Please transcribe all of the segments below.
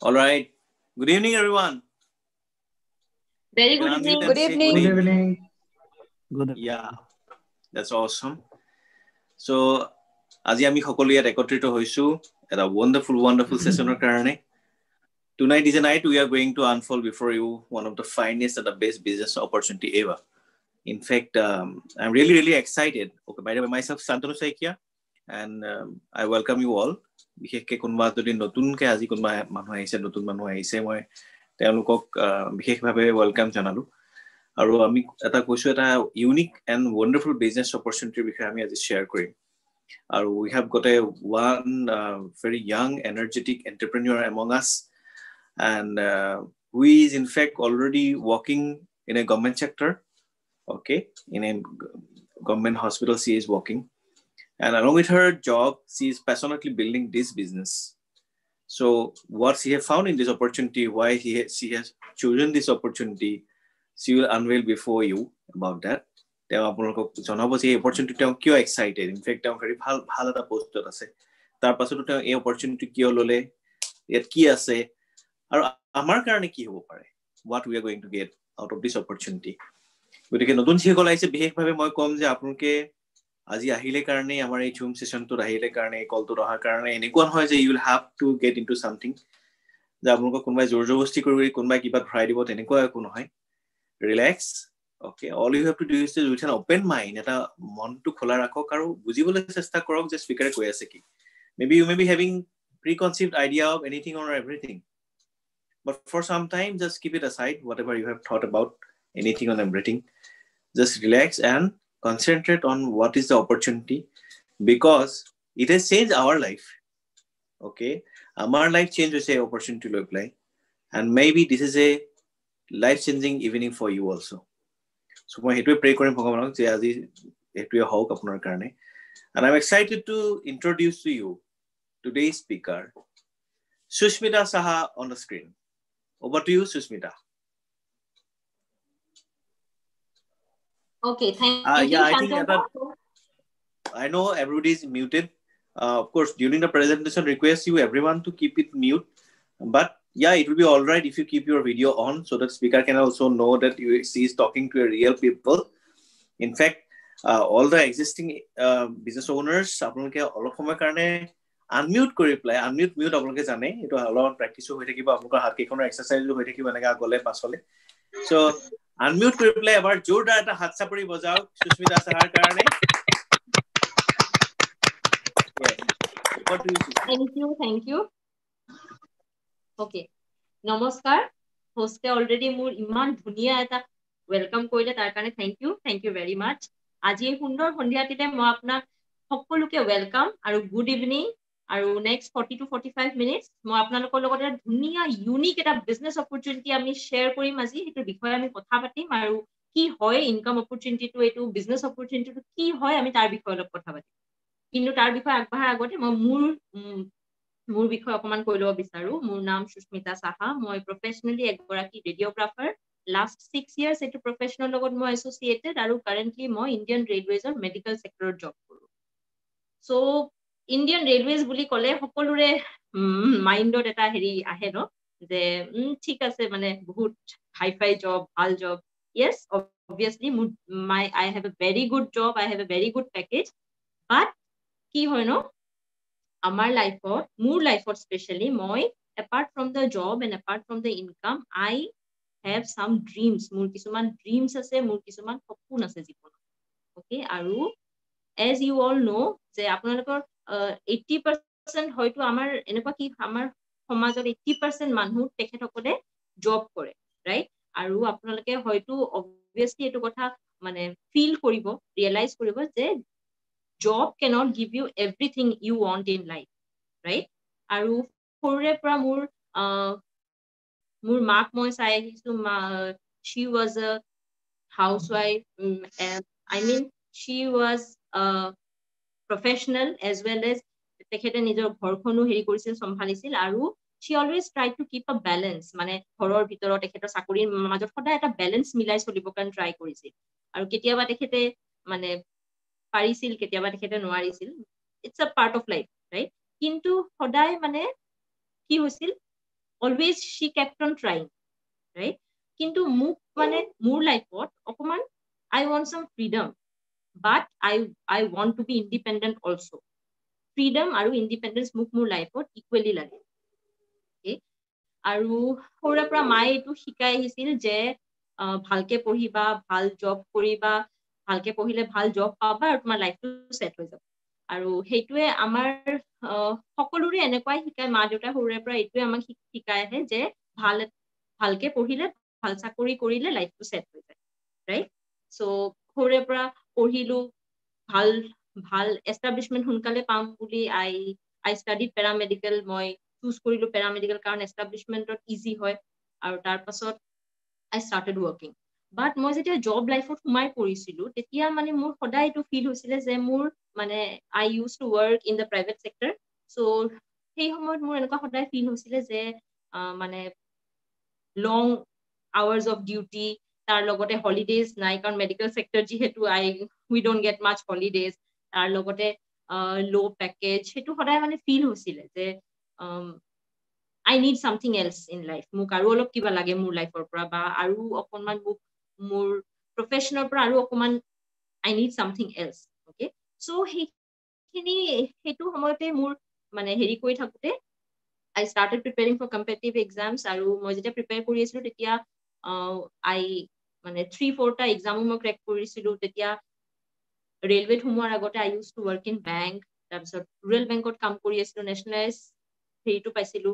All right. Good evening, everyone. Very good evening. Good evening. Good evening. Good evening. Yeah, that's awesome. So, আজি আমি সকলো ইয়াত একত্ৰিত হৈছো এটা wonderful sessionৰ কাৰণে. Tonight is a night we are going to unfold before you one of the finest and the best business opportunity ever. In fact, I'm really excited. Okay, by the way, myself Santanu Saikia, and I welcome you all. বিশেষকৈ কোনবা যদি নতুনকৈ আজি কোনবা মানুহ আহিছে নতুন মানুহ আহিছে মই তেওঁলোকক বিশেষভাৱে ওয়েলকাম জনালো আৰু আমি এটা কৈছো এটা ইউনিক এন্ড ওয়ান্ডাৰফুল বিজনেস অপৰচুনিটিৰ বিষয়ে আমি আজি শেয়াৰ কৰিম আৰু we have got a one very young energetic entrepreneur among us and who is in fact already working in a government sector, okay, in a government hospital she is working. And along with her job, she is passionately building this business. So what she has found in this opportunity, why she has chosen this opportunity, she will unveil before you about that. They are opportunity kyo excited. In fact, very ভাল এটা পোস্টত আছে তাৰ পাছতো এই opportunity কিয় ললে ইয়াত কি আছে আৰু আমাৰ কাৰণে কি হ'ব পাৰে what we are going to get out of this opportunity. গতিকে নতুন শিকল আহিছে বিশেষভাৱে মই কম যে আপোনালোকে আজি আহিলে কাৰণে আমাৰ এই জুম সেশনটো আহিলে কাৰণে কলটো ৰহাৰ কাৰণে এনেকুৱা হয় যে you will have to get into something যে আপোনালোক কোনবাই জোৰ জবস্তি কৰি কোনবাই কিবা ভৰাই দিব তেনেকুৱা একো নহয়. Relax. Okay, all you have to do is to with an open mind eta montu khola rakhok aru bujibole chesta korok je speaker koi ase ki maybe you may be having preconceived idea of anything or everything, but for some time just keep it aside whatever you have thought about anything on everything. Just relax and concentrate on what is the opportunity because it has changed our life. Okay, our life change with a opportunity to apply and maybe this is a life changing evening for you also. So I pray for and I'm excited to introduce to you today's speaker, Sushmita Saha on the screen. Over to you, Sushmita. Okay, thank you. Yeah, I think I know everybody is muted. Of course, during the presentation, request you everyone to keep it mute. But yeah, it will be all right if you keep your video on so that speaker can also know that she is talking to a real people. In fact, all the existing business owners, আপোনালোকে অলপ সময় কাৰণে unmute কৰি ply mute আপোনালোকে জানে এটো অলপ practice হৈ থাকিব আপোনালোকৰ হাত কেখনৰ এক্সাৰসাইজ হৈ থাকিব এনেকা গলে পাছলে সো unmute কৰি প্লাই এবাৰ জোৰদাৰ এটা হাত চাপৰি বজাও সুস্মিতা সাহাৰ কাৰণে thank you okay নমস্কাৰ হোস্টে অলৰেডি মোৰ ইমান ধুনিয়া এটা ওয়েলকাম কৰিলে তাৰ কাৰণে thank you very much আজি এই সুন্দৰ সন্ধিয়াটিতে মই আপোনাক সকলোকে ওয়েলকাম আৰু গুড ইভিনিং আৰু নেক্সট 40 to 45 মিনিটস মই আপোনালোকৰ লগত এটা ধুনিয়া ইউনিক এটা বিজনেস অপৰচুনিটি আমি শেয়াৰ কৰিম আজি এটো বিষয়ে আমি কথা পাতিম আৰু কি হয় ইনকাম অপৰচুনিটি টু এটো বিজনেস অপৰচুনিটি টু কি হয় আমি তাৰ বিষয়ে অলপ কথা পাতিম কিন্তু তাৰ বিষয়ে আগবাঢ়াৰ আগতে মই মোৰ বিষয়ে অকমান কৈ লব বিচাৰো মোৰ নাম সুস্মিতা সাহা মই প্ৰফেশনালি একগৰাকী ৰেডিওগ্ৰাফাৰ লাষ্ট 6 years এটো প্ৰফেশনাল লগত মই এসোসিয়েটেড আৰু কাৰেন্টলি মই ইন্ডিয়ান ৰেলৱেজৰ মেডিকেল সেক্টৰত জব কৰো সো ইন্ডিয়ান ৰেলৱেজ বুলি কলে সকলোৰে মাইন্ডত এটা হেৰি আহে ন যে ঠিক আছে মানে বহুত হাই-ফাই জব ভাল job yes obviously I have a very good job I have a very good package but কি হয় ন আমার মোৰ লাইফত স্পেশালি মই apart from the job and apart from the income I have some dreams মোৰ কিছুমান dreams আছে মোৰ কিছুমান সপোন আছে জীৱনত okay আৰু as you all know যে আপোনালোকৰ 80% হয়তো আমাৰ এনেকুৱা কি আমাৰ সমাজত 80% মানুহ তেখেতসকলে জব কৰে ৰাইট আৰু আপোনালোকে হয়তো obviously এটো কথা মানে ফিল কৰিব ৰিয়েলাইজ কৰিব যে job cannot give you everything you want in life right আৰু সৰুৰে পৰা মোৰ মাক মই চাই আহিছো she was a housewife I mean she was a professional as well as তেখেতে নিজৰ ঘৰখনো হেৰি কৰিছিল সম্ভালিছিল আৰু she always tried to keep a balance মানে ঘৰৰ ভিতৰত তেখেতৰ চাকৰিৰ মাজত সদায় এটা ব্যালেন্স মিলাই চলিব কাৰণ ট্ৰাই কৰিছিল আৰু কেতিয়াবা তেখেতে মানে পাৰিছিল কেতিয়াবা তেখেতে নোৱাৰিছিল it's a part of life right কিন্তু সদায় মানে কি হৈছিল always she kept on trying, right? Kintu muk mane moor life okaman I want some freedom, but I want to be independent also. Freedom aru independence muk moor life equally lage. Okay, aru hora pra mai etu shikai hisil je bhalke pohiba, bhal job koriba, bhalke pohile bhal job paba aru tomar life to set hoy jab. আৰু হেইটোৱে আমাৰ সকলোৰে এনেকুৱাই শিকায়, মা দেউতা সৰুৰে পৰা এইটোৱে আমাক শিকায় আহে যে ভালকে পঢ়িলে ভাল চাকৰি কৰিলে লাইফটো সেট হৈ যায়, ৰাইট? সো সৰুৰে পৰা পঢ়িলো, ভাল এষ্টাব্লিশমেন্ট সোনকালে পাম বুলি আই ষ্টাডিড পেৰামেডিকেল। মই চুজ কৰিলো পেৰামেডিকেল কাৰণ এষ্টাব্লিশমেন্টত ইজি হয়। আৰু তাৰ পাছত আই ষ্টাৰ্টেড ৱৰ্কিং। বাট মই যেতিয়া জব লাইফত সোমাই পৰিছিলো তেতিয়া মানে মোৰ সদায় এইটো ফিল হৈছিলে যে মোৰ মানে I use to work in the private sector. So' সেই সময়ত মোৰ এনেকুৱা সদায় ফিল হৈছিলে যে মানে লং আৱাৰ্ছ অফ ডিউটি, তাৰ লগতে হলিডেজ নাই কাৰণ মেডিকেল চেক্টৰ যিহেতু উই ডোন্ট গেট মাছ হলিডেজ, তাৰ লগতে ল' পেকেজ, সেইটো সদায় মানে ফিল হৈছিলে যে I need something else in life. মোক আৰু অলপ কিবা লাগে মোৰ লাইফৰ পৰা, বা আৰু অকণমান মোক মোৰ প্ৰফেশ্যনৰ পৰা আৰু অকণমান I need something else. Okay, so সেইটো সময়তে মোৰ মানে হেৰি কৰি থাকোতে I started preparing for competitive exams, আৰু মই যেতিয়া প্ৰিপেয়াৰ কৰি আছিলো তেতিয়া I মানে 3-4টা এক্সামো মই ক্ৰেক কৰিছিলো। তেতিয়া ৰেলৱেত সোমোৱাৰ আগতে I used to work in bank, তাৰপিছত ৰুৰেল বেংকত কাম কৰি আছিলো, নেশ্যনেলাইজ হেৰিটো পাইছিলো।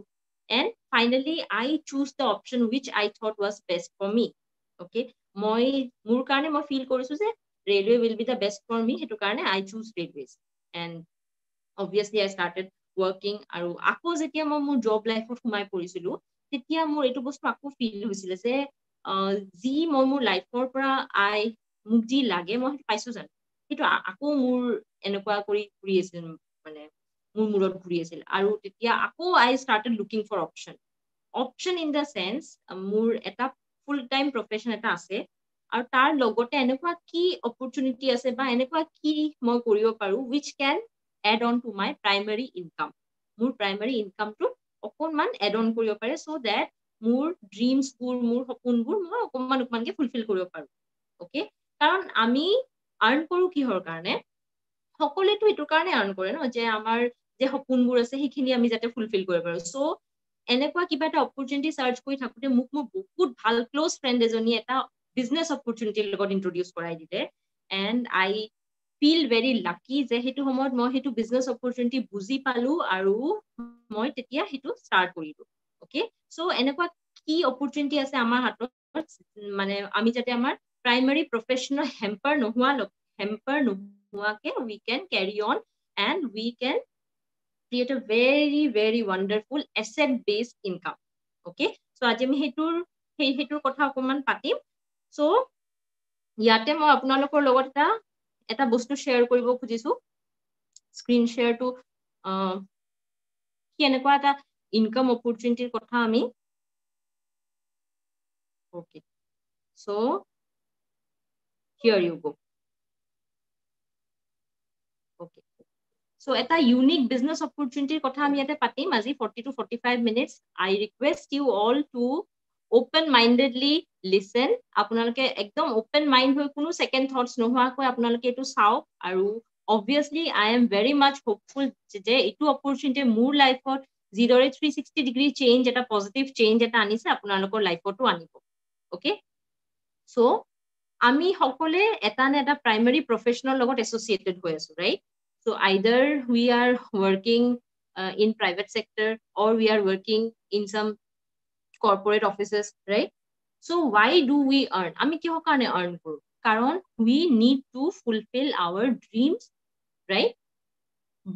And finally, I choose the option which I thought was best for me. Okay, মোৰ কাৰণে মই ফিল কৰিছো যে railway will be the best for me, সেইটো কাৰণে I choose railways. And obviously I started working. আৰু আকৌ যেতিয়া মই মোৰ জব লাইফত সোমাই পৰিছিলো তেতিয়া মোৰ এইটো বস্তু আকৌ ফিল হৈছিলে যে যি মই মোৰ লাইফৰ পৰা মোক যি লাগে মই পাইছো জানো, সেইটো আকৌ মোৰ এনেকুৱা কৰি ঘূৰি আছিল, মানে মোৰ মূৰত ঘূৰি আছিল। আৰু তেতিয়া আকৌ I started looking for option in the sense মোৰ এটা ফুল টাইম প্ৰফেশ্যন এটা আছে আৰু তাৰ লগতে এনেকুৱা কি অপৰচুনিটি আছে বা এনেকুৱা কি মই কৰিব পাৰো which can add on to my primary income, মোৰ প্ৰাইমাৰী ইনকামটো অকণমান এড অন কৰিব পাৰে, so that মোৰ ড্ৰিমছবোৰ, মোৰ সপোনবোৰ মই অকণমানকে ফুলফিল কৰিব পাৰো। অকে, কাৰণ আমি আৰ্ণ কৰো কিহৰ কাৰণে? সকলোৱেতো এইটোৰ কাৰণে আৰ্ণ কৰে ন, যে আমাৰ যে সপোনবোৰ আছে সেইখিনি আমি যাতে ফুলফিল কৰিব পাৰো। চ' এনেকুৱা কিবা এটা অপৰচুনিটি চাৰ্চ কৰি থাকোতে মোক মোৰ বহুত ভাল ক্ল'জ ফ্ৰেণ্ড এজনী এটা বিজনেছ অপৰচুনিটিৰ লগত ইন্ট্ৰডিউচ কৰাই দিলে। এণ্ড আই ফিল ভেৰি লাকি যে সেইটো সময়ত মই সেইটো বিজনেছ অপৰচুনিটি বুজি পালো আৰু মই তেতিয়া সেইটো ষ্টাৰ্ট কৰিলো। অকে, চ' এনেকুৱা কি অপৰচুনিটি আছে আমাৰ হাতত, মানে আমি যাতে আমাৰ প্ৰাইমাৰী প্ৰফেশ্যনেল হেম্পাৰ নোহোৱাকে we can carry on and we can create a very very wonderful asset based income. Okay, so আজি আমি সেইটোৰ কথা অকণমান পাতিম। so ইয়াতে মই আপোনালোকৰ লগত এটা বস্তু শ্বেয়াৰ কৰিব খুজিছো। স্ক্ৰীন শ্বেয়াৰটো কি এনেকুৱা এটা ইনকাম অপৰচুনিটিৰ কথা আমি okay, so here you go. Okay, so এটা ইউনিক বিজনেস অপৰচুনিটিৰ কথা আমি ইয়াতে পাতিম আজি 40 to 45 minutes. I request you all to open mindedly listen. আপোনালোকে একদম open mind হৈ কোনো second thoughts নোহোৱাকৈ আপোনালোকে এইটো চাওক। আৰু obviously I am very much hopeful যে এইটো অপৰচুনিটি মোৰ লাইফত যিদৰে 360 ডিগ্ৰী চেঞ্জ, এটা পজিটিভ চেঞ্জ এটা আনিছে আপোনালোকৰ লাইফতো আনিব। অকে, so আমি সকলোৱে এটা না এটা প্ৰাইমাৰী প্ৰফেশ্যনৰ লগত এছ'চিয়েটেড হৈ আছো, right? So either we are working in private sector or we are working in some corporate offices, right? So why do we earn? আমি কিহৰ কাৰণে earn কৰো? কাৰণ we need to fulfill our dreams, right?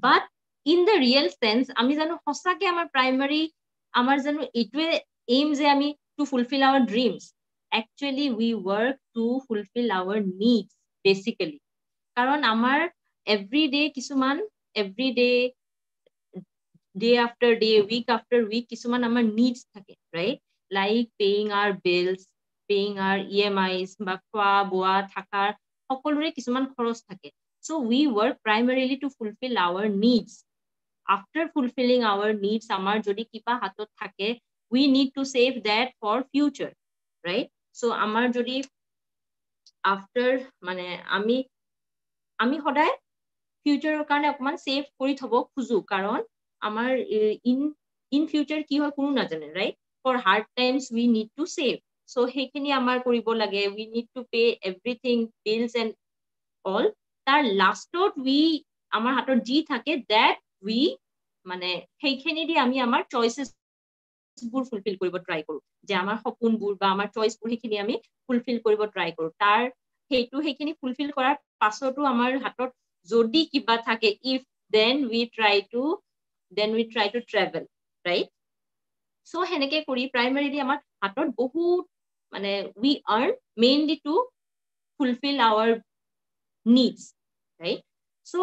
But in the real sense আমি জানো সঁচাকে আমাৰ primary আমাৰ জানো এইটোৱে aim যে আমি to fulfill our dreams? Actually we work to fulfill our needs basically. কাৰণ আমাৰ everyday কিছুমান day after day, week after week কিছুমান আমাৰ needs থাকে, right? Like paying our bills, paying our EMIs, বা খোৱা বোৱা থাকাৰ সকলোৰে কিছুমান খৰচ থাকে। So we work primarily to fulfill our needs. After fulfilling our needs, আমাৰ যদি কিবা হাতত থাকে we need to save that for future, right? So amar jodi after mane আমি সদায় ফিউচাৰৰ কাৰণে অকমান সেভ কৰি থব খুজো কাৰণ আমাৰ ইন ফিউচাৰ কি হয় কোনো নাজানে, right? For hard times we need to save, so সেইখিনি আমাৰ কৰিব লাগে। We need to pay everything, bills and all. তাৰ লাষ্টত আমাৰ হাতত যি থাকে দেট উই মানে সেইখিনি দি আমি আমাৰ চইচেছ বোৰ ফুলফিল কৰিব ট্ৰাই কৰো, যে আমাৰ সপোনবোৰ বা আমাৰ চইচবোৰ সেইখিনি আমি ফুলফিল কৰিব ট্ৰাই কৰো। সেইখিনি ফুলফিল কৰাৰ পাছতো আমাৰ হাতত যদি কিবা থাকে, if then we try to travel, right? So হেনেকে কৰি primarily আমাৰ হাতত বহুত মানে we earn mainly to fulfill our needs, right? So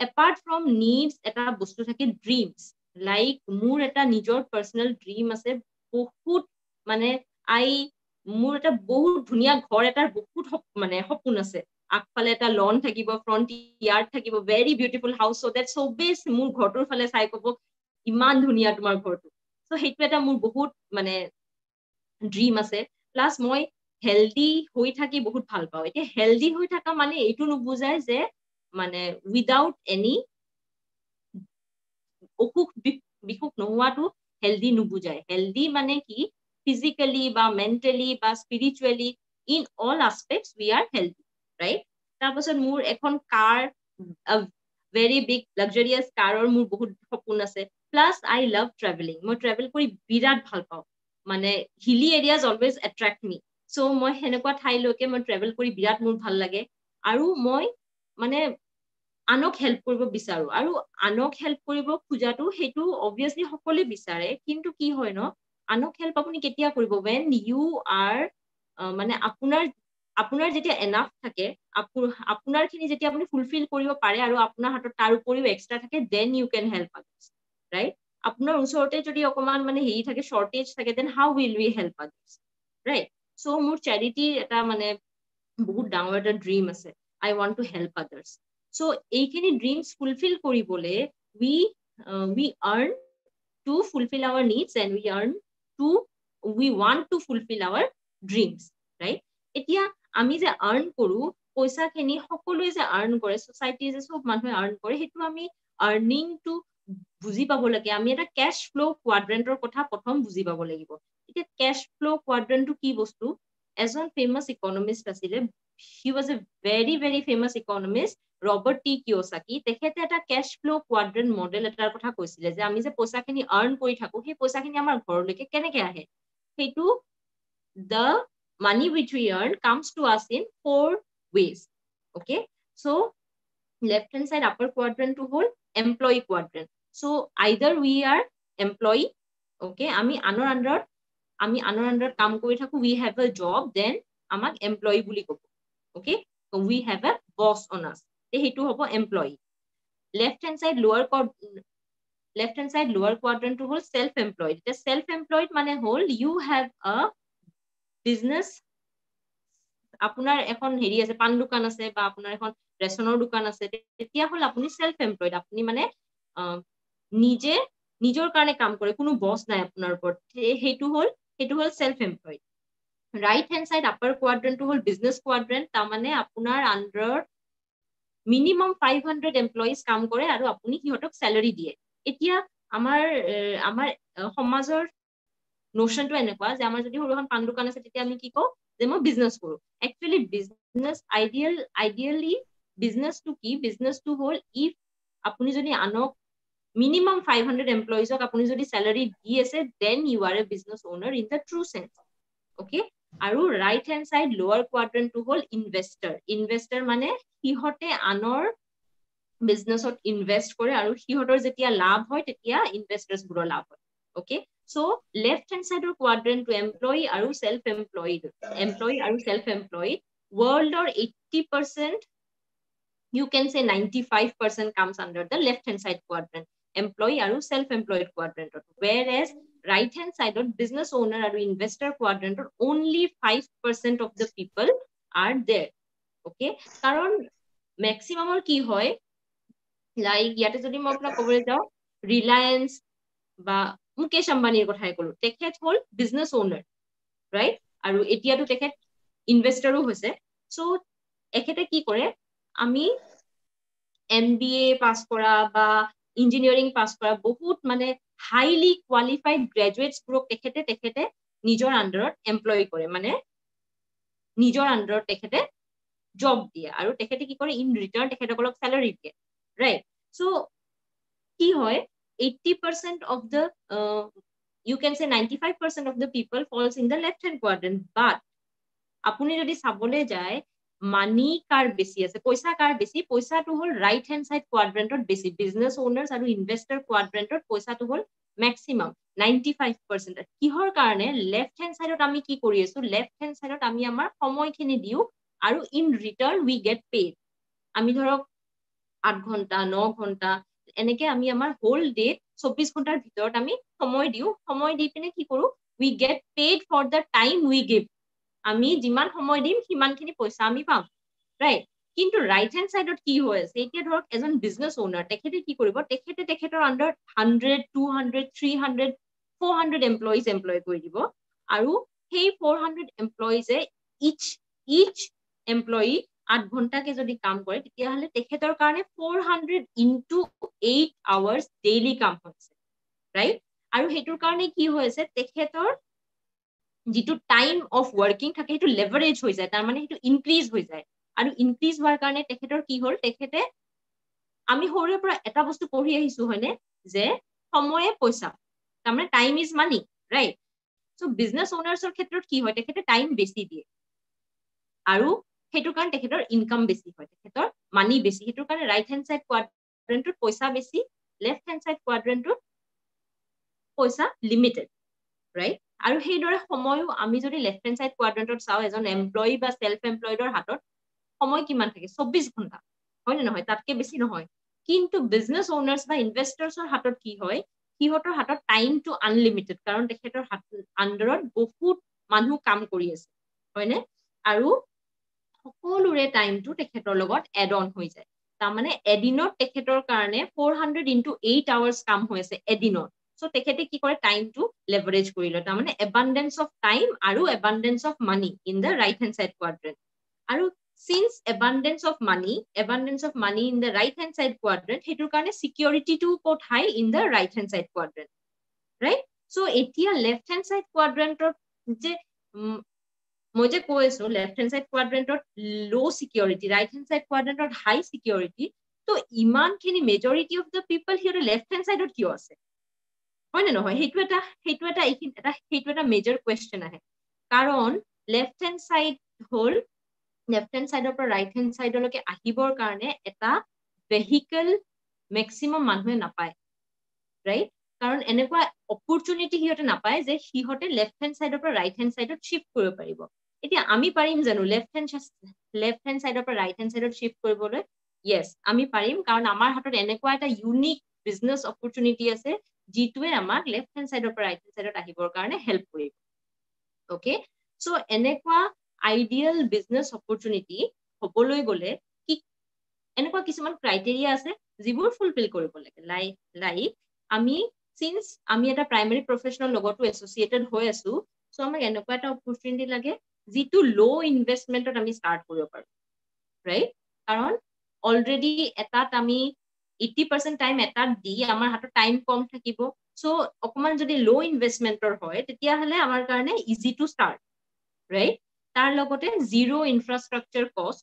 apart from needs এটা বস্তু থাকে dreams, like মোৰ এটা নিজৰ personal dream আছে, বহুত মানে মোৰ এটা বহুত ধুনীয়া ঘৰ এটাৰ বহুত মানে সপোন আছে। আগফালে এটা লন থাকিব, ফ্ৰন্ট ইয়াৰ্ড থাকিব, very beautiful house, so that চবেই মোৰ ঘৰটোৰ ফালে চাই ক'ব ইমান ধুনীয়া তোমাৰ ঘৰটো। so সেইটো এটা মোৰ বহুত মানে ড্ৰিম আছে। প্লাছ মই হেল্ডি হৈ থাকি বহুত ভাল পাওঁ। এতিয়া হেল্ডি হৈ থকা মানে এইটো নুবুজায় যে মানে উইদাউট এনি অসুখ বিসুখ নোহোৱাটো হেল্ডি নুবুজায়। হেল্ডি মানে কি physically বা mentally বা spiritually in all aspects we are healthy, right? তাৰপাছত মোৰ এখন কাৰ, very big luxurious কাৰৰ মোৰ বহুত সপোন আছে। প্লাছ I love traveling, মই ট্ৰেভেল কৰি বিৰাট ভাল পাওঁ। মানে hilly areas always attract me, so মই হেনেকুৱা ঠাইলৈকে মই ট্ৰেভেল কৰি বিৰাট মোৰ ভাল লাগে। আৰু মই মানে আনক হেল্প কৰিব বিচাৰো, আৰু আনক হেল্প কৰিব খোজাটো সেইটো অবভিয়াছলি সকলোৱে বিচাৰে, কিন্তু কি হয় ন, আনক হেল্প আপুনি কেতিয়া কৰিব, when you are মানে আপোনাৰ যেতিয়া এনাফ থাকে, আপোনাৰ খিনি যেতিয়া আপুনি ফুলফিল কৰিব পাৰে আৰু আপোনাৰ হাতত তাৰ উপৰিও এক্সট্ৰা থাকে, then you can help others, right? আপোনাৰ ওচৰতে যদি অকমান মানে হেৰি থাকে, shortage থাকে, then how will we help others, right? so মোৰ charity এটা মানে বহুত ডাঙৰ এটা ড্ৰিম আছে, I want to help others. so এইখিনি ড্ৰিমছ ফুলফিল কৰিবলে we earn to fulfill our needs and we want to fulfill our dreams, right? এতিয়া আমি যে earn কৰো পইচাখিনি, সকলোৱে যে earn কৰে, society যে সব মানুহে earn কৰে, সেইটো আমি earning to বুজি পাব লাগে। আমি এটা cash flow quadrant কথা প্ৰথম বুজি পাব লাগিব। এতিয়া cash flow quadrant কি বস্তু? এজন famous economist আছিলে, he was a very very famous economist, Robert T Kiyosaki. তেখেতে এটা cash flow quadrant model এটাৰ কথা কৈছিলে, যে আমি যে পইচাখিনি earn কৰি থাকো, সেই পইচাখিনি আমাৰ ঘৰলৈকে কেনেকে আহে। সেইটো the money which we earn comes to us in 4 ways, okay? so left hand side upper quadrant to hold employee quadrant. so either we are employee, okay, আমি আনৰ আন্ডাৰত কাম কৰি থাকো, we have a job, then আমাক employee বুলি ক'ব, okay? so we have a boss on us, সেইটো হ'ব employee. left hand side lower quadrant to hold self employed. the self employed মানে hold you have a business, আপোনাৰ এখন হেৰি আছে, পান দোকান আছে বা আপোনাৰ এখন ৰেচনৰ দোকান আছে, তেতিয়া হল আপুনি সেলফ এমপ্লয়েড। আপুনি মানে নিজৰ কাৰণে কাম কৰে, কোনো বছ নাই আপোনাৰ ওপৰত, সেইটো হল self employed. Right hand side upper কোৱাড্ৰেণ্টটো হল বিজনেছ কোৱাড্ৰেণ্ট, তাৰমানে আপোনাৰ আন্ডাৰত মিনিমাম 500 এমপ্লয়িজ কাম কৰে আৰু আপুনি সিহঁতক চেলাৰি দিয়ে। এতিয়া আমাৰ সমাজৰ নোশনটো এনেকুৱা যে আমাৰ যদি সৰু এখন পান দোকান আছে, তেতিয়া আমি কি কওঁ যে মই বিজনেছ কৰো। একচুৱেলি বিজনেছ আইডিয়েলি বিজনেছটো কি? বিজনেছটো হ'ল ইফ আপুনি যদি আনক মিনিমাম 500 এমপ্লয়িজক আপুনি যদি চেলাৰি দি আছে, then you are a business owner in the true sense, okay? আৰু ৰাইট হেণ্ড সাইড লোৱাৰ কোৱাড্ৰেণ্টটো হ'ল ইনভেষ্টাৰ মানে সিহঁতে আনৰ বিজনেছত ইনভেষ্ট কৰে আৰু সিহঁতৰ যেতিয়া লাভ হয় তেতিয়া ইনভেষ্টাৰ্ছবোৰৰ লাভ হয়, okay? so left hand side or quadrant to employee আৰু self employed, world or 80%, you can say 95% comes under the left hand side quadrant, employee আৰু self employed quadrant, whereas right hand side or business owner আৰু investor quadrant only 5% of the people are there, okay? কারণ ম্যাক্সিমামৰ কি হয়, like ইয়াতে যদি মই আপোনাক ক'বলৈ যাওঁ, ৰিলায়েন্স বা মুকেশ আম্বানীৰ কথাই কলো তেখেত হল বিজনেছ ওনাৰ ৰাইট আৰু এতিয়াতো তেখেত ইনভেষ্টৰো হৈছে সো এখেতে কি কৰে আমি MBA পাস কৰা বা ইঞ্জিনিয়াৰিং পাস কৰা বহুত মানে হাইলি কোৱালিফাইড গ্ৰেজুৱেটছ বোৰক তেখেতে নিজৰ আন্ডাৰত এমপ্লয় কৰে মানে নিজৰ আন্ডাৰত তেখেতে জব দিয়ে আৰু তেখেতে কি কৰে ইন ৰিটাৰ্ণ তেখেতসকলক স্যালাৰি দিয়ে ৰাইট সো কি হয় 80% of the you can say 95% of the people falls in the left hand quadrant but আপুনি যদি চাবলে যায় মানি কাৰ বেছি আছে পইচা কাৰ বেছি পইচাটো হল ৰাইট হ্যান্ড সাইড কোয়াড্ৰেন্টত বেছি বিজনেস ওনাৰ্স আৰু ইনভেস্টৰ কোয়াড্ৰেন্টত পইচাটো হল ম্যাক্সিমাম 95% কিহৰ কাৰণে লেফট হ্যান্ড সাইডত আমি কি কৰি আছো লেফট হ্যান্ড সাইডত আমি আমাৰ সময়খিনি দিও আৰু in return we get pad আমি ধৰক 8 ঘন্টা 9 ঘন্টা এনেকে আমি আমাৰ হোল ডে 24 ঘন্টাৰ ভিতৰত আমি সময় দিও সময় দি পিনে কি কৰো we get paid for the time we give আমি যিমান সময় দিম সিমানখিনি পইচা আমি পাম ৰাইট কিন্তু ৰাইট হ্যান্ড সাইডত কি হৈ আছে এতিয়া ধৰক এজন বিজনেস ওনাৰ তেখেতে কি কৰিব তেখেতৰ আন্ডাৰত 100 200 300 400 এমপ্লয়িজ এমপ্লয় কৰি দিব আৰু সেই 400 এমপ্লয়িজে ইচ এমপ্লয়ি 8 ঘন্টাকে যদি কাম কৰে তেতিয়াহলে তেখেতৰ কাৰণে 400 into 8 hours ডেইলি কাম হৈছে ৰাইট আৰু হেতুৰ কাৰণে কি হৈছে তেখেতৰ যিটো টাইম অফ ওয়াৰ্কিং থাকে সেইটো লেভাৰেজ হৈ যায় তাৰ মানে সেইটো ইনক্ৰিজ হৈ যায় আৰু ইনক্ৰিজ হোৱাৰ কাৰণে তেখেতৰ কি হল তেখেতে আমি সৰুৰে পৰা এটা বস্তু পঢ়ি আহিছো হয়নে যে সময়ে পইচা তাৰ মানে time is money right so business ওনাৰ্সৰ ক্ষেত্ৰত কি হয় তেখেতে টাইম বেছি দিয়ে আৰু হেতুৰ কাৰণে তেখেতৰ ইনকাম বেছি হয় তেখেতৰ মানি বেছি হেতুৰ কাৰণে ৰাইট হ্যান্ড সাইড কোয়াড্ৰেন্টত পইচা বেছি লেফট হ্যান্ড সাইড কোয়াড্ৰেন্টত পইচা লিমিটেড ৰাইট আৰু সেইদৰে সময়ও আমি যদি লেফট হ্যান্ড সাইড কোয়াড্ৰেন্টত চাও এজন এমপ্লয়ি বা সেলফ এমপ্লয়ডৰ হাতত সময় কিমান থাকে 24 ঘন্টা হয় না নহয় তাতকে বেছি নহয় কিন্তু বিজনেস ওনাৰ্স বা ইনভেষ্টৰছৰ হাতত কি হয় সিহঁতৰ হাতত টাইমটো আনলিমিটেড কাৰণ তেখেতৰ আন্ডাৰত বহুত মানুহ কাম কৰি আছে হয়নে আৰু সকলোৰে টাইমটো তেখেতৰ লগত এড অন হৈ যায় তাৰ মানে এদিনত তেখেতৰ কাৰণে 400 into 8 hours কাম হৈ আছে এদিনত সো তেখেতে কি কৰে টাইমটো লেভাৰেজ কৰি লয় তাৰ মানে abundance of time আৰু abundance of money in the right hand side quadrant আৰু since abundance of money in the right hand side quadrant hetur karone security to put high in the right hand side quadrant right so etia left hand side quadrant je মই যে কৈছো left hand side quadrant low security right hand side quadrant high security তো ইমান খিনি majority of the people here left hand side কিয় আছে হয় না নহয় সেইটো এটা মেজৰ কোৱেশ্চন আহে কাৰণ লেফট হ্যান্ড সাইড হল লেফট হ্যান্ড সাইডৰ পৰা ৰাইট হ্যান্ড সাইডলৈকে আহিবৰ কাৰণে এটা ভেহিকল ম্যাক্সিমাম মানুহে নাপায় ৰাইট কাৰণ এনেকুৱা অপৰচুনিটি হিহঁতে নাপায় যে হিহঁতে লেফট হ্যান্ড সাইডৰ পৰা ৰাইট হ্যান্ড সাইডত শিফট কৰিব পাৰিব এতিয়া আমি পাৰিম জানো লেফট হ্যান্ড সাইডৰ পৰা ৰাইট হ্যান্ড সাইডত শিফট কৰিবলৈ ইয়েস আমি পাৰিম কাৰণ আমাৰ হাতত এনেকুৱা এটা ইউনিক বিজনেস অপৰচুনিটি আছে যিটোৱে আমাক লেফট হ্যান্ড সাইডৰ পৰা ৰাইট হ্যান্ড সাইডত আহিবৰ কাৰণে হেল্প কৰিব ওকে সো এনেকুৱা আইডিয়াল বিজনেস অপৰচুনিটি হবলৈ গলে কি এনেকুৱা কিছুমান ক্ৰাইটেৰিয়া আছে যিবোৰ ফুলফিল কৰিব লাগে লাইক আমি সিন্স আমি এটা প্ৰাইমাৰী প্ৰফেশনেল লগতো এছ'চিয়েটেড হৈ আছো সো আমাক এনেকুৱা এটা অপৰচুনিটি লাগে যিটো লো ইনভেষ্টমেন্টত আমি ষ্টাৰ্ট কৰিব পাৰো ৰাইট কাৰণ অলৰেডি এটাত আমি 80% টাইম এটাত দি আমাৰ হাতত টাইম কম থাকিব সো অকমান যদি লো ইনভেষ্টমেন্টৰ হয় তেতিয়াহলে আমাৰ কাৰণে ইজি টু ষ্টাৰ্ট ৰাইট তাৰ লগতে জিৰো ইনফ্ৰাষ্ট্ৰাকচাৰ কষ্ট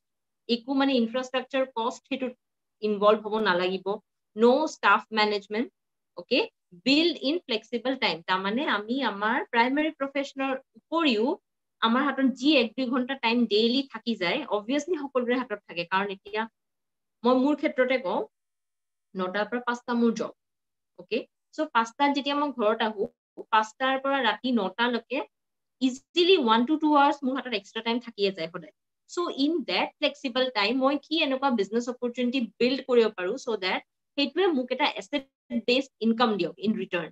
একো মানে ইনফ্ৰাষ্ট্ৰাকচাৰ কষ্ট হেতু ইনভলভ হ'ব নালাগিব no staff management okay build in flexible time তাৰ মানে আমি আমাৰ প্ৰাইমাৰী প্ৰফেশনৰ উপৰিও আমাৰ হাতত যি 1-2 ঘন্টা টাইম ডেইলি থাকি যায় অবভিয়াসলি সকলোৰে হাতত থাকে কাৰণ এতিয়া মই মোৰ ক্ষেত্ৰতে কওঁ 9টাৰ পৰা 5টা মোৰ জব ওকে সো 5টাত যেতিয়া মই ঘৰত আহো 5টাৰ পৰা ৰাতি 9টালৈকে ইজিলি 1 to 2 hours মোৰ হাতত এক্সট্ৰা টাইম থাকিয়ে যায় সদায় so in that flexible time মই কি এনেকুৱা বিজনেস অপৰচুনিটি বিল্ড কৰিব পাৰো সো দ্যাট সেইটোৱে মোক এটা এছেট বেসড ইনকাম দিয়ক ইন ৰিটাৰ্ণ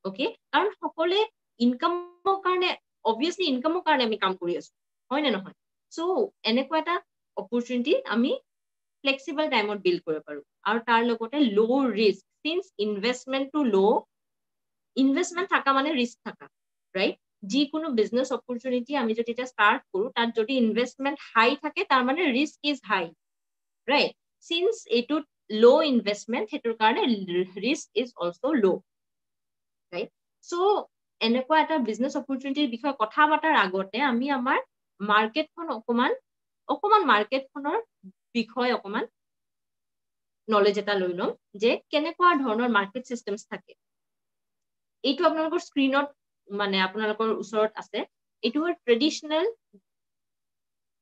ওকে কাৰণ সকলে ইনকামৰ কাৰণে অবভিয়াসলি ইনকামৰ কাৰণে আমি কাম কৰি আছো হয় না নহয় সো এনেকুৱা এটা অপৰচুনিটি আমি ফ্লেক্সিবল টাইমত বিল্ড কৰিব পাৰো আৰু তাৰ লগতে লো risk since investment to low investment থাকা মানে ৰিস্ক থাকা, ৰাইট? যিকোনো বিজনেস অপৰচুনিটি আমি যদি এটা স্টাৰ্ট কৰো তাত যদি ইনভেষ্টমেন্ট হাই থাকে তাৰ মানে risk is high, right? Since এটো লো ইনভেষ্টমেন্ট হেতুৰ কাৰণে risk is also low, right? So এনেকুৱা এটা বিজনেস অপৰচুনিটিৰ বিষয়ে কথা পাতাৰ আগতে আমি আমাৰ মাৰ্কেটখন অকমান মাৰ্কেটখনৰ বিষয়ে অকমান নলেজ এটা লৈ লম যে কেনেকুৱা ধৰণৰ মাৰ্কেট সিস্টেমছ থাকে। এইটো আপোনালোকৰ স্ক্ৰিনত মানে আপোনালোকৰ ওচৰত আছে, এইটো হয় ট্ৰেডিশনেল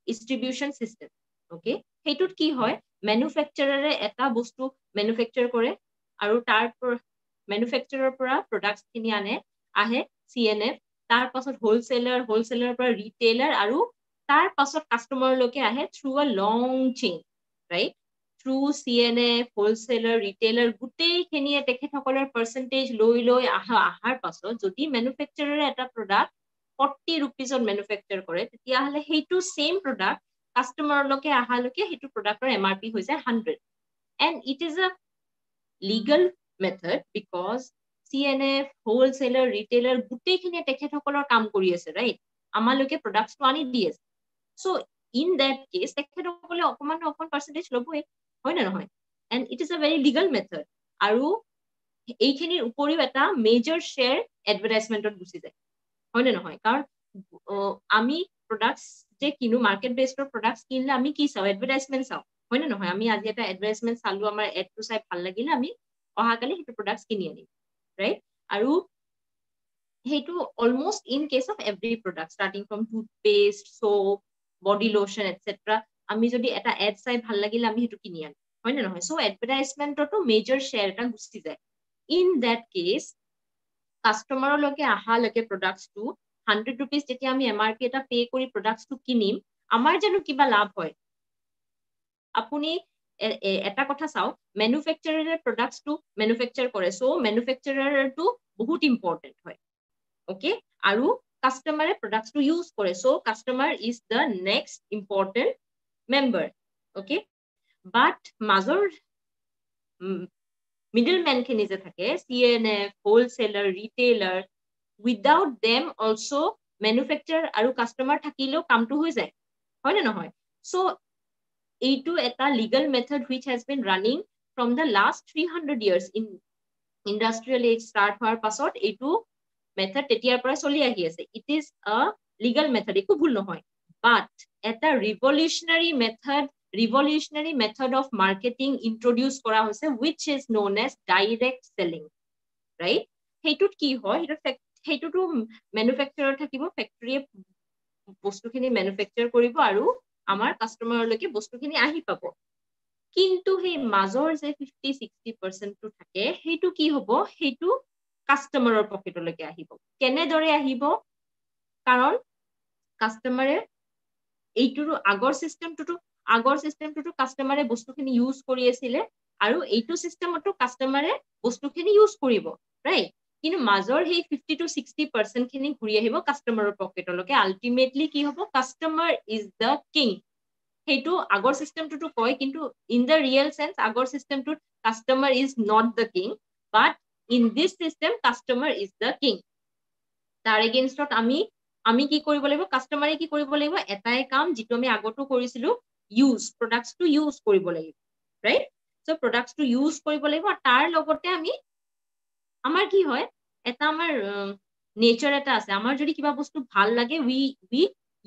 ডিস্ট্ৰিবিউশন সিস্টেম, ওকে? সেইটোত কি হয়, ম্যানুফ্যাকচাৰাৰে এটা বস্তু ম্যানুফ্যাকচাৰ কৰে আৰু তাৰ ম্যানুফ্যাকচাৰৰ পৰা প্ৰডাক্টছ খিনি আহে CNF, তাৰ পাছত হোলসেলাৰ পৰা ৰিটেইলাৰ আৰু তাৰ পাছত কাস্টমাৰলৈকে আহে through a long chain, right? Through CNF, হোলসেলাৰ, retailer গোটেইখিনিয়ে তেখেতসকলৰ পাৰ্চেন্টেজ লৈ আহাৰ পাছত যদি ম্যানুফ্যাকচাৰাৰে এটা প্ৰডাক্ট 40 rupeesত ম্যানুফ্যাকচাৰ কৰে তেতিয়াহলে সেইটো সেম প্ৰডাক্ট কাস্টমাৰলৈকে আহালৈকে সেইটো প্ৰডাক্টৰ MRP হৈ যায় 100, and it is a legal method because CNF, wholesaler, retailer গোটেইখিনিয়ে তেখেতসকলৰ কাম কৰি আছে, ৰাইট? আমালৈকে প্ৰডাক্টটো আনি দি আছে। So in that case তেখেতসকলে অকমান পাৰ্চেন্টেজ ল'বই, হয় না নহয়? And it is a very legal method, আৰু এইখিনিৰ উপৰিও এটা মেজৰ শ্বেয়াৰ এডভাৰটাইজমেন্টত গুচি যায়, হয় না নহয়? কাৰণ আমি প্ৰডাক্টছ যে কিনো, মাৰ্কেট বেছডৰ প্ৰডাক্টছ কিনলে আমি কি চাওঁ, এডভাৰটাইজমেন্ট চাওঁ, হয় না নহয়? আমি আজি এটা এডভাৰটাইজমেন্ট চালো, আমাৰ এডটো চাই ভাল লাগিলে, আমি অহাকালি সেইটো প্ৰডাক্টছ কিনি আনিম, ৰাইট? আৰু সেইটো almost in case of every product starting from toothpaste, soap, body lotion etcetera, আমি যদি এটা এড চাই ভাল লাগিলে আমি সেইটো কিনি আনিম, হয় না নহয়? সো এডভাৰটাইজমেন্টতো মেজৰ শ্বেয়াৰ এটা গুচি যায়। ইন দ্যাট কেছ কাস্টমাৰলৈকে আহালৈকে প্ৰডাক্টছটো 100 rupees যেতিয়া আমি MRP এটা পে কৰি প্ৰডাক্টছটো কিনিম, আমাৰ জানো কিবা লাভ হয়? আপুনি এটা কথা চাও, ম্যানুফ্যাকচাৰাৰে প্ৰডাক্টছটো ম্যানুফ্যাকচাৰ কৰে, সো ম্যানুফ্যাকচাৰাৰটো বহুত ইম্পৰ্টেন্ট হয়, ওকে? আৰু কাস্টমাৰে প্ৰডাক্টছটো ইউজ কৰে, so customer is the next important member, okay? But মাজৰ মিডলম্যান খিনি যে থাকে, CNF, হোলসেলাৰ, ৰিটেইলাৰ, উইদাউট দেম অলসো ম্যানুফ্যাকচাৰ আৰু কাস্টমাৰ থাকিলেও কামটো হৈ যায়, হয় না নহয়? সো এইটো এটা legal method which has been running from the last 300 years in industrial age start হোৱাৰ পাছত এইটো মেথড তেতিয়াৰ পৰা চলি আহি আছে। It is a legal method, একো ভুল নহয়, বাট এটা revolutionary method of marketing introduce কৰা হৈছে which is known as direct selling, right? সেইটোত কি হয়, সেইটোতো ম্যানুফ্যাকচাৰাৰ থাকিব, ফেক্টৰীয়ে বস্তুখিনি ম্যানুফ্যাকচাৰ কৰিব আৰু আমাৰ কাস্টমাৰলৈকে বস্তুখিনি আহি পাব। কিন্তু সেই মাজৰ যে 50-60% টো থাকে সেইটো কি হ'ব, সেইটো কাস্টমাৰৰ পকেটলৈকে আহিব। কেনেদৰে আহিব? কাৰণ কাস্টমাৰে এইটোৰ আগৰ সিস্টেমটো কাস্টমাৰে বস্তুখিনি ইউজ কৰি আছিলে আৰু এইটো সিস্টেমতো কাস্টমাৰে বস্তুখিনি ইউজ কৰিব, ৰাইট? কিন্তু মাজৰ সেই 50-60% খিনি ঘূৰি আহিব কাস্টমাৰৰ পকেটলৈকে। আলটিমেটলি কি হ'ব, কাস্টমাৰ ইজ দ্য কিং। সেইটো আগৰ সিস্টেমটো কয়, কিন্তু ইন দ্য ৰিয়েল সেন্স আগৰ সিস্টেমটোত customer is not the king, but in this system customer is the king. তাৰ এগেইনষ্টত আমি কি কৰিব লাগিব, কাস্টমাৰে কি কৰিব লাগিব, এটাই কাম যিটো আমি আগতো কৰিছিলো, প্ৰডাক্টছটো ইউজ কৰিব লাগিব, ৰাইট? সো প্ৰডাক্টছটো ইউজ কৰিব লাগিব, তাৰ লগতে আমাৰ কি হয়, এটা আমাৰ নেচাৰ এটা আছে, আমাৰ যদি কিবা বস্তু ভাল লাগে we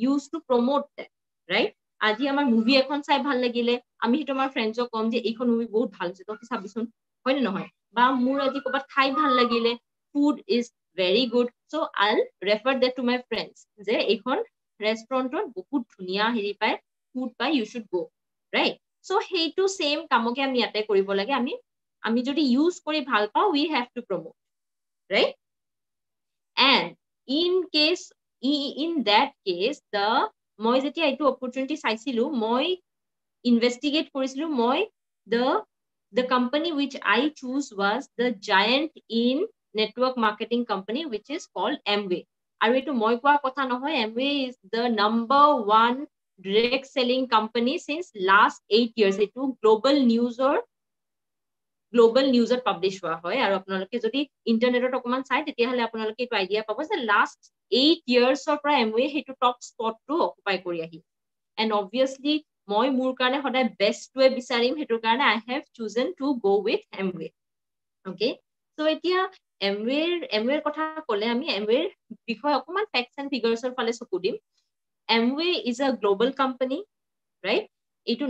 use to promote that, right? আজি আমাৰ মুভি এখন চাই ভাল লাগিলে আমি সেইটো আমাৰ ফ্ৰেণ্ডছক কম যে এইখন মুভি বহুত ভাল হৈছে, তই চাবিচোন, হয় নে নহয়? বা মোৰ আজি ক'ৰবাত খাই ভাল লাগিলে, food is very good, so I'll refer that to my friends, যে এইখন ৰেষ্টুৰেণ্টত বহুত ধুনীয়া হেৰি পায়, ফুড পায়, you should go, right? So সেইটো সেম কামকে আমি ইয়াতে কৰিব লাগে। আমি যদি ইউজ কৰি ভাল পাওঁ, we have to promote, right? And in that case মই যেতিয়া এইটো opportunity চাইছিলো, মই investigate কৰিছিলো, the company which I choose was the giant in network marketing company which is called Amway. আৰু এইটো মই কোৱা কথা নহয়, Amway is the #1 direct selling company since last 8 years. এইটো global newsৰ গ্লোবাল নিউজত পাব্লিছ হোৱা হয় আৰু আপোনালোকে যদি ইন্টাৰনেটত অকমান চাই তেতিয়াহলে আপোনালোকে এইটো আইডিয়া পাব যে লাষ্ট 8 ইয়াৰ্ছৰ পৰা এমৱে সেইটো টপ স্পটটো অকুপাই কৰি আহি এণ্ড অবভিয়াছলি মই মোৰ কাৰণে সদায় বেষ্টটোৱে বিচাৰিম সেইটো কাৰণে I have chosen to go with Amway okay so এতিয়া এমৱেৰ কথা ক'লে আমি এমৱেৰ বিষয়ে অকমান ফেক্টছ এণ্ড ফিগাৰ্ছৰ ফালে চকু দিম Amway is a global company right এইটো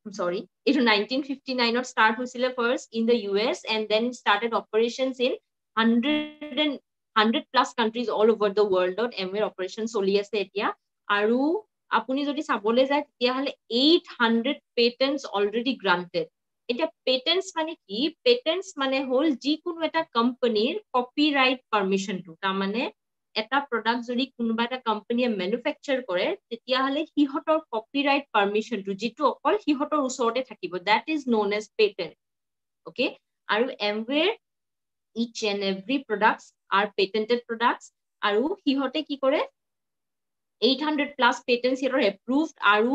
sorry, it 1959 start হৈছিলে first in the US and then started operations in 100 plus countries all over the world. Amway operation চলি আছে এতিয়া আৰু আপুনি যদি চাবলৈ যায় তেতিয়াহলে 800 patents already granted. এটা patents মানে কি? Patents মানে হল যিকোনো এটা কোম্পানীৰ কপিৰাইট পাৰমিশনটো তাৰমানে এটা প্ৰডাক্ট যদি কোনোবা এটা কোম্পানীয়ে ম্যানুফ্যাকচাৰ কৰে তেতিয়াহলে সিহঁতৰ কপিৰাইট পাৰমিশনটো যিটো অকল সিহঁতৰ ওচৰতে থাকিব that is known as patent okay আৰু Amway each and every products are patented products আৰু সিহঁতে কি কৰে 800 plus patents here are approved আৰু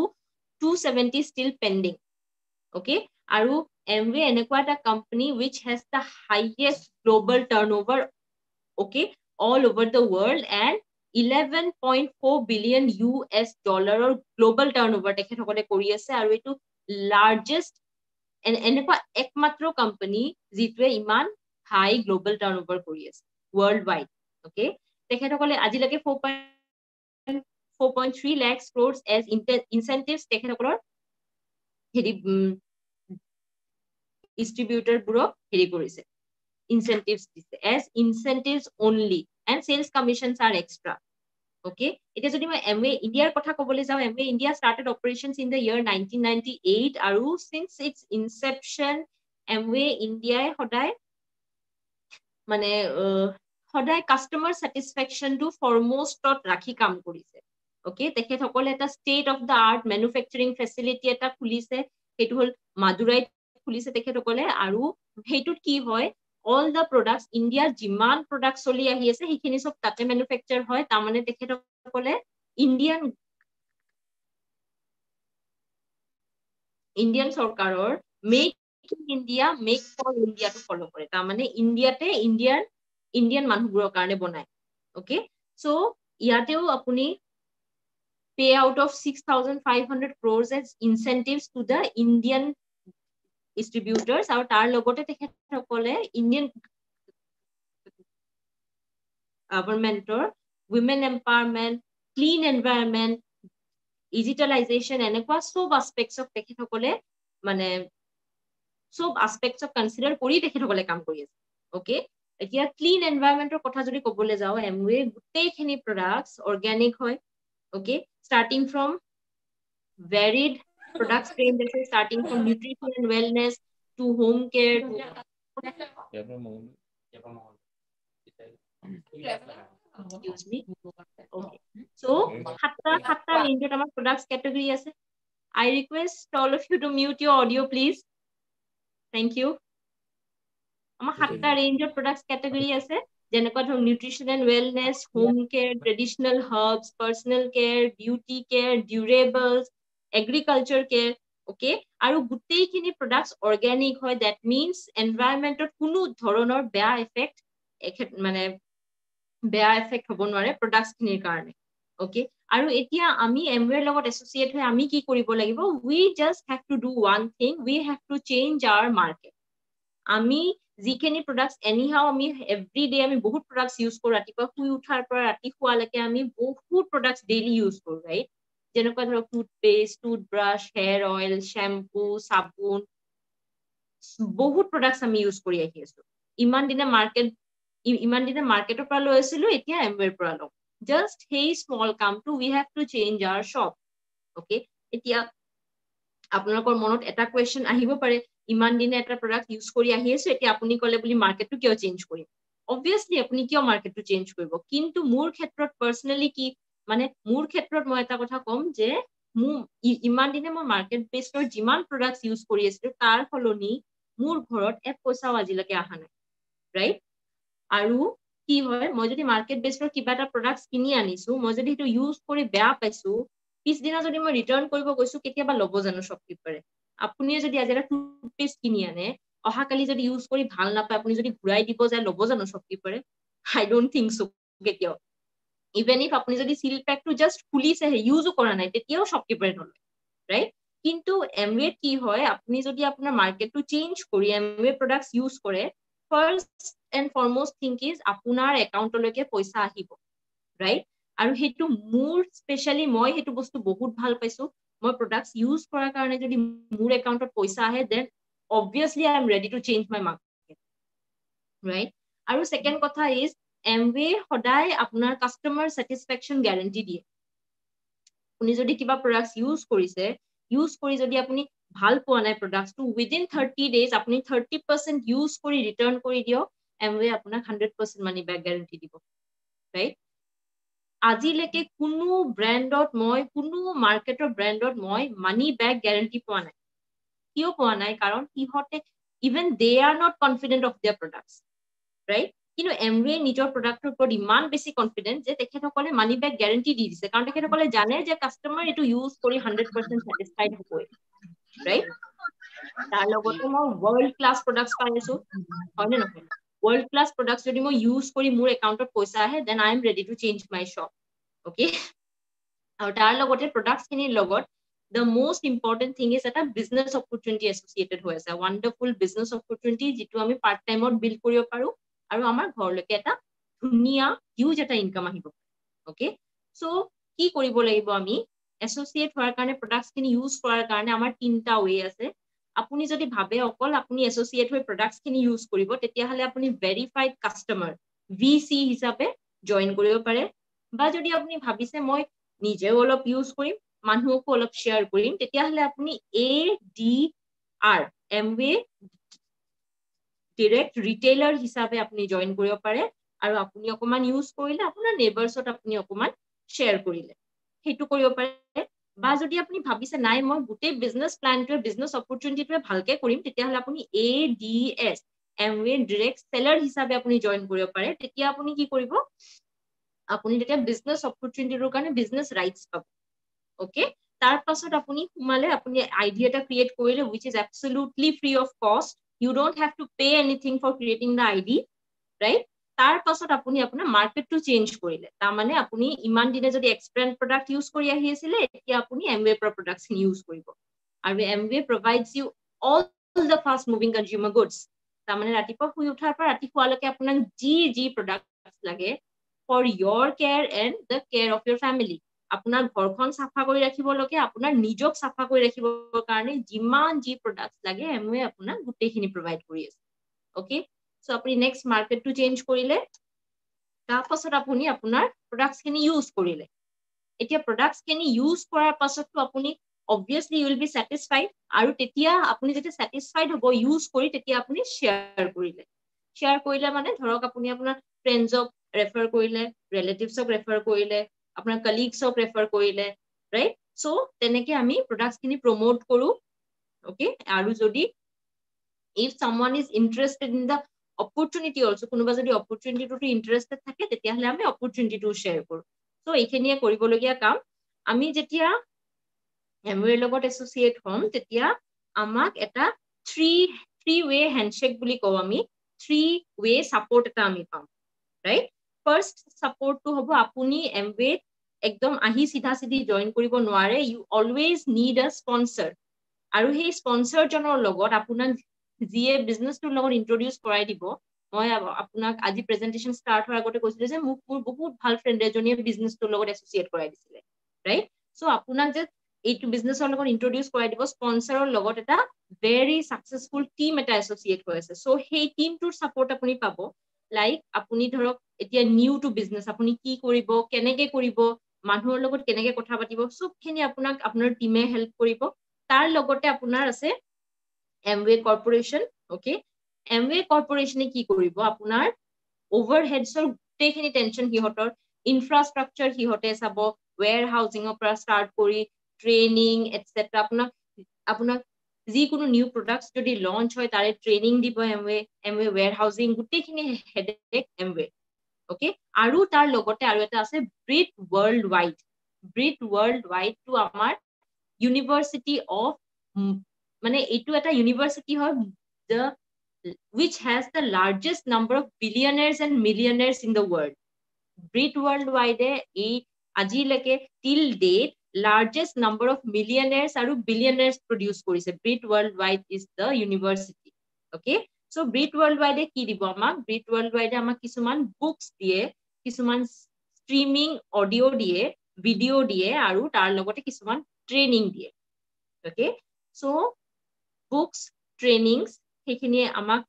270 still pending okay আৰু Amway এনেকুৱা এটা company which has the highest global turnover okay all over the world and 11.4 billion US dollar or global turnover তেখেতসকলে কৰি আছে আৰু এইটো largest এনেকুৱা একমাত্ৰ কোম্পানী যিটোৱে ইমান হাই গ্লোবাল টাৰ্নওভাৰ কৰি আছে world wide okay তেখেতসকলে আজিলৈকে 4.3 lakhs crores as incentives তেখেতসকলৰ হেৰি ডিস্ট্ৰিবিউটৰ বোৰক হেৰি কৰিছে incentives as incentives only and sales commissions are extra okay এতিয়া যদি মই Amway ইণ্ডিয়াৰ কথা ক'বলৈ যাওঁ Amway India started operations in the year 1998 আৰু since its inception Amway India সদায় মানে সদায় কাস্টমাৰ স্যাটিসফ্যাকশনটো ফৰমোষ্টত ৰাখি কাম কৰিছে okay তেখেতসকলে এটা state of the art manufacturing facility এটা খুলিছে সেইটো হল মাদুৰাইত খুলিছে তেখেতসকলে আৰু হেইটোত কি হয় all the products India যিমান products চলি আহি আছে সেইখিনি সব তাতে ম্যানুফ্যাকচাৰ হয় তাৰ মানে তেখেতসকলে ইন্ডিয়ান সৰকাৰৰ make in India make for India টো ফলো কৰে তাৰ মানে ইণ্ডিয়াতে ইণ্ডিয়ান মানুহবোৰৰ কাৰণে বনায় ওকে সো ইয়াতেও আপুনি pay out of 6,500 crores as incentives to the Indian distributors আৰু তাৰ লগতে তেখেতসকলে Indian গভৰ্ণমেন্টৰ women empowerment clean environment digitalization এনেকুৱা সব aspects of তেখেতসকলে মানে সব aspects of consider কৰি তেখেতসকলে কাম কৰি আছে ওকে এতিয়া clean environmentor কথা যদি ক'বলৈ যাওঁ Amway গোটেইখিনি products organic হয় okay starting from varied products range starting from nutrition and wellness to home care to excuse me okay so hatta range of our products category ase I request all of you to mute your audio please thank you amar hatta range of products category ase jenekwa dhok nutrition and wellness home care traditional herbs personal care beauty care durables agriculture care okay aru gutei khini products organic hoy that means environment or kuno dhoroner beya effect মানে বেয়া effect হ'ব নোৱাৰে products খিনিৰ কাৰণে okay আৰু এতিয়া আমি Amway লগত এছ'চিয়েট হৈ আমি কি কৰিব লাগিব we just have to do one thing we have to change our market আমি যিখিনি প্ৰডাক্টছ anyhow আমি every day আমি বহুত প্ৰডাক্টছ ইউজ কৰো ৰাতিপুৱা শুই উঠাৰ পৰা ৰাতি শুৱালৈকে আমি বহুত প্ৰডাক্টছ ডেইলি ইউজ কৰো ৰাইট যেনেকুৱা ধৰক toothpaste toothbrush hair oil shampoo সাবুন বহুত প্ৰডাক্টছ আমি ইউজ কৰি আহি আছো ইমান দিনে মাৰ্কেটৰ পৰা লৈ আছিলো এতিয়া Amway পৰা লওঁ just hey small come to we have to change our shop okay এতিয়া আপোনালোকৰ মনত এটা কোৱেশ্চন আহিব পাৰে ইমান দিনে এটা প্ৰডাক্ট ইউজ কৰি আহি আছে এতিয়া আপুনি ক'লে বুলি মাৰ্কেটটো কিয় চেঞ্জ কৰিম obviously আপুনি কিয় মাৰ্কেটটো চেঞ্জ কৰিব কিন্তু মোৰ ক্ষেত্ৰত পাৰ্সোনালি কি মানে মোৰ ক্ষেত্ৰত মই এটা কথা কম যে ইমান দিনে মই মাৰ্কেট বেছৰ যিমান প্ৰডাক্টছ ইউজ কৰি আছিলো তাৰ ফলনি মোৰ ঘৰত এক পইচাও আজিলৈকে আহা নাই ৰাইট আৰু কি হয় মই যদি মাৰ্কেট বেছৰ কিবা এটা প্ৰডাক্টছ কিনি আনিছো মই যদি সেইটো ইউজ কৰি বেয়া পাইছো পিছদিনা যদি মই ৰিটাৰ্ণ কৰিব গৈছো কেতিয়াবা ল'ব জানো শ্বপকিপাৰে আপুনি যদি আজি এটা টুথপেষ্ট কিনি আনে অহাকালি যদি ইউজ কৰি ভাল নাপায় আপুনি যদি ঘূৰাই দিব যায় ল'ব জানো শ্বপকিপাৰে আই ডোন্ট থিংক সো কেতিয়াও ইভেন ইফ আপুনি যদি সিল পেকটো জাস্ট খুলিছেহে ইউজো কৰা নাই তেতিয়াও শ্বপকিপাৰে নলয় ৰাইট কিন্তু এমৱে কি হয় আপুনি যদি আপোনাৰ মাৰ্কেটটো চেঞ্জ কৰি এমৱে প্ৰডাক্টস ইউজ কৰে first and foremost thing is আপোনাৰ একাউণ্টলৈকে পইচা আহিব ৰাইট আৰু সেইটো মোৰ স্পেচিয়ালি মই সেইটো বস্তু বহুত ভাল পাইছো মই প্ৰডাক্টস ইউজ কৰাৰ কাৰণে যদি মোৰ একাউণ্টত পইচা আহে then obviously I am ready to change my market right আৰু সেকেন্ড কথা ইজ এমৱে সদায় আপোনাৰ কাস্টমাৰ স্যাটিসফ্যাকশন গ্যাৰান্টি দিয়ে আপুনি যদি কিবা প্ৰডাক্টস ইউজ কৰিছে ইউজ কৰি যদি আপুনি ভাল পোৱা নাই প্ৰডাক্টসটো উইদিন 30 ডেজ আপুনি 30% ইউজ কৰি ৰিটাৰ্ণ কৰি দিও এমৱে আপোনাক 100% মানি বেক গ্যাৰান্টি দিব ৰাইট আজিলৈকে কোনো ব্ৰ্যান্ডত মই কোনো মাৰ্কেটৰ ব্ৰ্যান্ডত মই মানি বেক গ্যাৰান্টি পোৱা নাই কিয় পোৱা নাই কাৰণ ইহঁতে even they are not confident of their products right কিন্তু এমৱে নিজৰ প্ৰডাক্টৰ ওপৰত ইমান বেছি কনফিডেন্ট যে তেখেতসকলে মানি বেক গ্যাৰান্টি দি দিছে কাৰণ তেখেতসকলে জানে যে কাস্টমাৰ এইটো ইউজ কৰি 100% স্যাটিসফাইড হ'বই ৰাইট তাৰ লগতে মই ওয়াৰ্ল্ড ক্লাস প্ৰডাক্টস পাই আছো হয়নে নহয় ওয়াৰ্ল্ড ক্লাস প্ৰডাক্টস যদি মই ইউজ কৰি মোৰ একাউণ্টত পইচা আহে then I am ready to change my shop okay আৰু তাৰ লগতে প্ৰডাক্টস খিনিৰ লগত the most important thing is এটা business opportunity associated হৈ আছে wonderful business opportunity যেটো আমি part time ত বিল্ড কৰিব পাৰো আৰু আমাৰ ঘৰলৈকে এটা ধুনিয়া হিউজ এটা ইনকাম আহিব ওকে সো কি কৰিব লাগিব আমি এসোসিয়েট হোৱাৰ কাৰণে প্ৰডাক্টস খিনি ইউজ কৰাৰ কাৰণে আমাৰ তিনটা ওয়ে আছে আপুনি যদি ভাবে অকল আপুনি এসোসিয়েট হৈ প্ৰডাক্টস খিনি ইউজ কৰিব তেতিয়া হলে আপুনি ভেৰিফাইড কাস্টমাৰ VC হিচাপে জয়েন কৰিব পাৰে বা যদি আপুনি ভাবিছে মই নিজেও অলপ ইউজ কৰিম মানুহকো অলপ শেয়াৰ কৰিম তেতিয়া হলে আপুনি ADR এমৱে ডাইৰেক্ট ৰিটেইলাৰ হিচাপে আপুনি জয়েন কৰিব পাৰে আৰু আপুনি অকমান ইউজ কৰিলে আপোনাৰ নেবাৰছত আপুনি অকমান শেয়াৰ কৰিলে হেতু কৰিব পাৰে বা যদি আপুনি ভাবিছে নাই মই গোটেই বিজনেস প্ল্যানটোৰ বিজনেস অপৰচুনিটিটো ভালকে কৰিম তেতিয়া হলে আপুনি ADS এমৱে ডাইৰেক্ট সেলাৰ হিচাপে আপুনি জয়েন কৰিব পাৰে তেতিয়া আপুনি কি কৰিব আপুনি তেতিয়া বিজনেস অপৰচুনিটিৰ কাৰণে বিজনেস ৰাইটস পাব ওকে তাৰ পাছত আপুনি সোমালে আপুনি আইডি এটা ক্ৰিয়েট কৰিলে which is absolutely free of cost you don't have to pay anything for creating the ID right তাৰ পাছত আপুনি আপোনাৰ মাৰ্কেটটো চেঞ্জ কৰিলে তাৰ মানে আপুনি ইমান দিনে যদি এক্সপেৰিয়েন্স প্ৰডাক্ট ইউজ কৰি আহি আছিল এতিয়া আপুনি এমৱে প্ৰডাক্টস ইউজ কৰিব আৰু এমৱে provides you all the fast moving consumer goods তাৰ মানে ৰাতিপুৱা শুই উঠাৰ পৰা ৰাতি শুৱালৈকে আপোনাক যি প্ৰডাক্টস লাগে for your care and the care of your family আপোনাৰ ঘৰখন সাফা কৰি ৰাখিব লগে আপোনাৰ নিজক সাফা কৰি ৰাখিবৰ কাৰণে যিমান যি প্ৰডাক্টস লাগে এমৱে আপোনাক গুটেইখিনি প্ৰভাইড কৰি আছে ওকে সো আপুনি নেক্সট মাৰ্কেটটো চেঞ্জ কৰিলে তাৰ পাছত আপুনি আপোনাৰ প্ৰডাক্টস খিনি ইউজ কৰিলে এতিয়া প্ৰডাক্টস খিনি ইউজ কৰাৰ পাছতটো আপুনি obviously you will be satisfied আৰু তেতিয়া আপুনি যেতিয়া satisfied হ'ব ইউজ কৰি তেতিয়া আপুনি শেয়াৰ কৰিলে মানে ধৰক আপুনি আপোনাৰ ফ্ৰেণ্ডছক ৰেফাৰ কৰিলে ৰিলেটিভছক ৰেফাৰ কৰিলে আপোনাৰ কলিগছক ৰেফাৰ কৰিলে ৰাইট সো তেনেকে আমি প্ৰডাক্টস খিনি প্ৰমোট কৰো ওকে আৰু যদি if someone is interested in the opportunity also কোনোবা যদি opportunityটো ইন্টাৰেস্টেড থাকে তেতিয়া হলে আমি opportunityটো শেয়াৰ কৰো সো এইখিনিয়ে কৰিবলগীয়া কাম আমি যেতিয়া এমৱে লগত এসোসিয়েট হম তেতিয়া আমাক এটা থ্ৰী ৱে হ্যান্ডশেক বুলি কও আমি থ্ৰী ৱে সাপোৰ্ট এটা আমি পাম ৰাইট ফাৰ্স্ট সাপোৰ্টটো হ'ব আপুনি এমৱে একদম আহি সিধা সিধি জয়েন কৰিব নোৱাৰে U always need a sponsor আৰু সেই স্পন্সৰ জনৰ লগত আপোনাক যিয়ে বিজনেছটোৰ লগত ইন্ট্ৰোডিউস কৰাই দিব মই আপোনাক আজি প্ৰেজেন্টেশন ষ্টাৰ্ট হোৱাৰ আগতে কৈছিলো যে মোক মোৰ বহুত ভাল ফ্ৰেণ্ড এজনীয়ে বিজনেছটোৰ লগত এসোসিয়েট কৰাই দিছিলে ৰাইট সো আপোনাক যে এইটো বিজনেছৰ লগত ইন্ট্ৰোডিউস কৰাই দিব স্পন্সৰৰ লগত এটা ভেৰি সাকসেসফুল টিম এটা এসোসিয়েট হৈ আছে সো সেই টিমটোৰ সাপোৰ্ট আপুনি পাব লাইক আপুনি ধৰক এতিয়া নিউ টু বিজনেছ আপুনি কি কৰিব কেনেকে কৰিব মানুহৰ লগত কেনেকে কথা পাতিব সবখিনি আপোনাক আপোনাৰ টিমে হেল্প কৰিব তাৰ লগতে আপোনাৰ আছে এমৱে কৰ্পোৰেচন ওকে এমৱে কৰ্পোৰেচনে কি কৰিব আপোনাৰ ওভাৰহেডছৰ গোটেইখিনি টেনশন হিহঁতৰ ইনফ্ৰাষ্ট্ৰাকচাৰ হিহঁতে চাব ওয়্যাৰ হাউজিঙৰ পৰা ষ্টাৰ্ট কৰি ট্ৰেইনিং এটসেট্ৰা আপোনাক যিকোনো নিউ প্ৰডাক্টস যদি লঞ্চ হয় তাৰে ট্ৰেইনিং দিব এমৱে ওয়্যাৰ হাউজিং গোটেইখিনি হেডেক এমৱে ওকে আৰু তাৰ লগতে আৰু এটা আছে ব্ৰিট ওয়াৰ্ল্ড ওয়াইড টু আমাৰ ইউনিভাৰ্সিটি অফ মানে এইটো এটা ইউনিভাৰ্চিটি হয় the which has the largest number of billionaires and millionaires in the world. BRIT worldwide এই আজিলৈকে till date largest number of millionaires আৰু billionaires produce কৰিছে. BRIT worldwide is the university. Okay, so BRIT worldwide কি দিব আমাক? BRIT worldwide আমাক কিছুমান books দিয়ে, কিছুমান streaming audio দিয়ে, video দিয়ে আৰু তাৰ লগতে কিছুমান training দিয়ে. Okay, so books, trainings সেইখিনি আমাক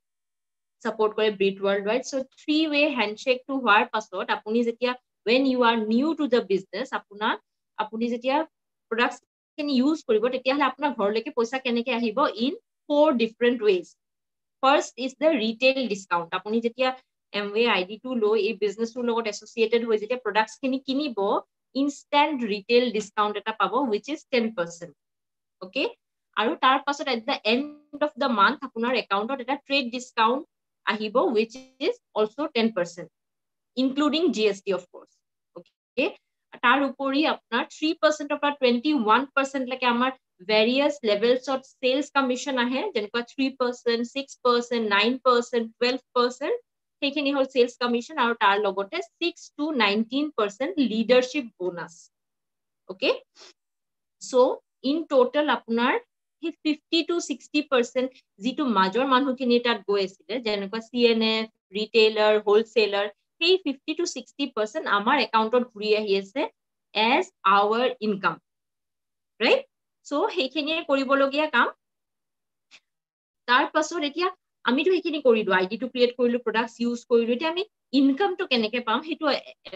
support কৰে BRIT worldwide. So three-way handshake to হোৱাৰ পাছত আপুনি যেতিয়া when you are new to the business আপুনি যেতিয়া products খিনি use কৰিব তেতিয়াহলে আপোনাৰ ঘৰলৈকে পইচা কেনেকৈ আহিব in 4 different ways. First is the retail discount. আপুনি যেতিয়া Amway ID টো লৈ এই business টোৰ লগত associated হৈ যেতিয়া products খিনি কিনিব instant retail discount এটা পাব which is 10%. Okay, আৰু তাৰ পাছত at the end of the month আপোনাৰ একাউণ্টত এটা trade discount আহিব which is also 10%, including GST of course. Okay, তাৰ উপৰি আপোনাৰ 3% পৰা 21% লৈকে আমাৰ various levels of sales commission আহে, যেনেকুৱা 3%, 6%, 9%, 12%, সেইখিনি হ'ল sales commission আৰু তাৰ লগতে 6 to 19% leadership bonus. Okay, so in total আপোনাৰ 50 to 60% যিটো মাজৰ মানুহখিনি তাত গৈ আছিলে যেনেকুৱা CNF, retailer, wholesaler, সেই 50 to 60% আমাৰ একাউণ্টত ঘূৰি আহি আছে as our income, right? So সেইখিনিয়ে কৰিবলগীয়া কাম। তাৰ পাছত এতিয়া আমিতো সেইখিনি কৰিলো, আইডিটো ক্ৰিয়েট কৰিলো, প্ৰডাক্টস ইউজ কৰিলো, এতিয়া আমি ইনকামটো কেনেকৈ পাম সেইটো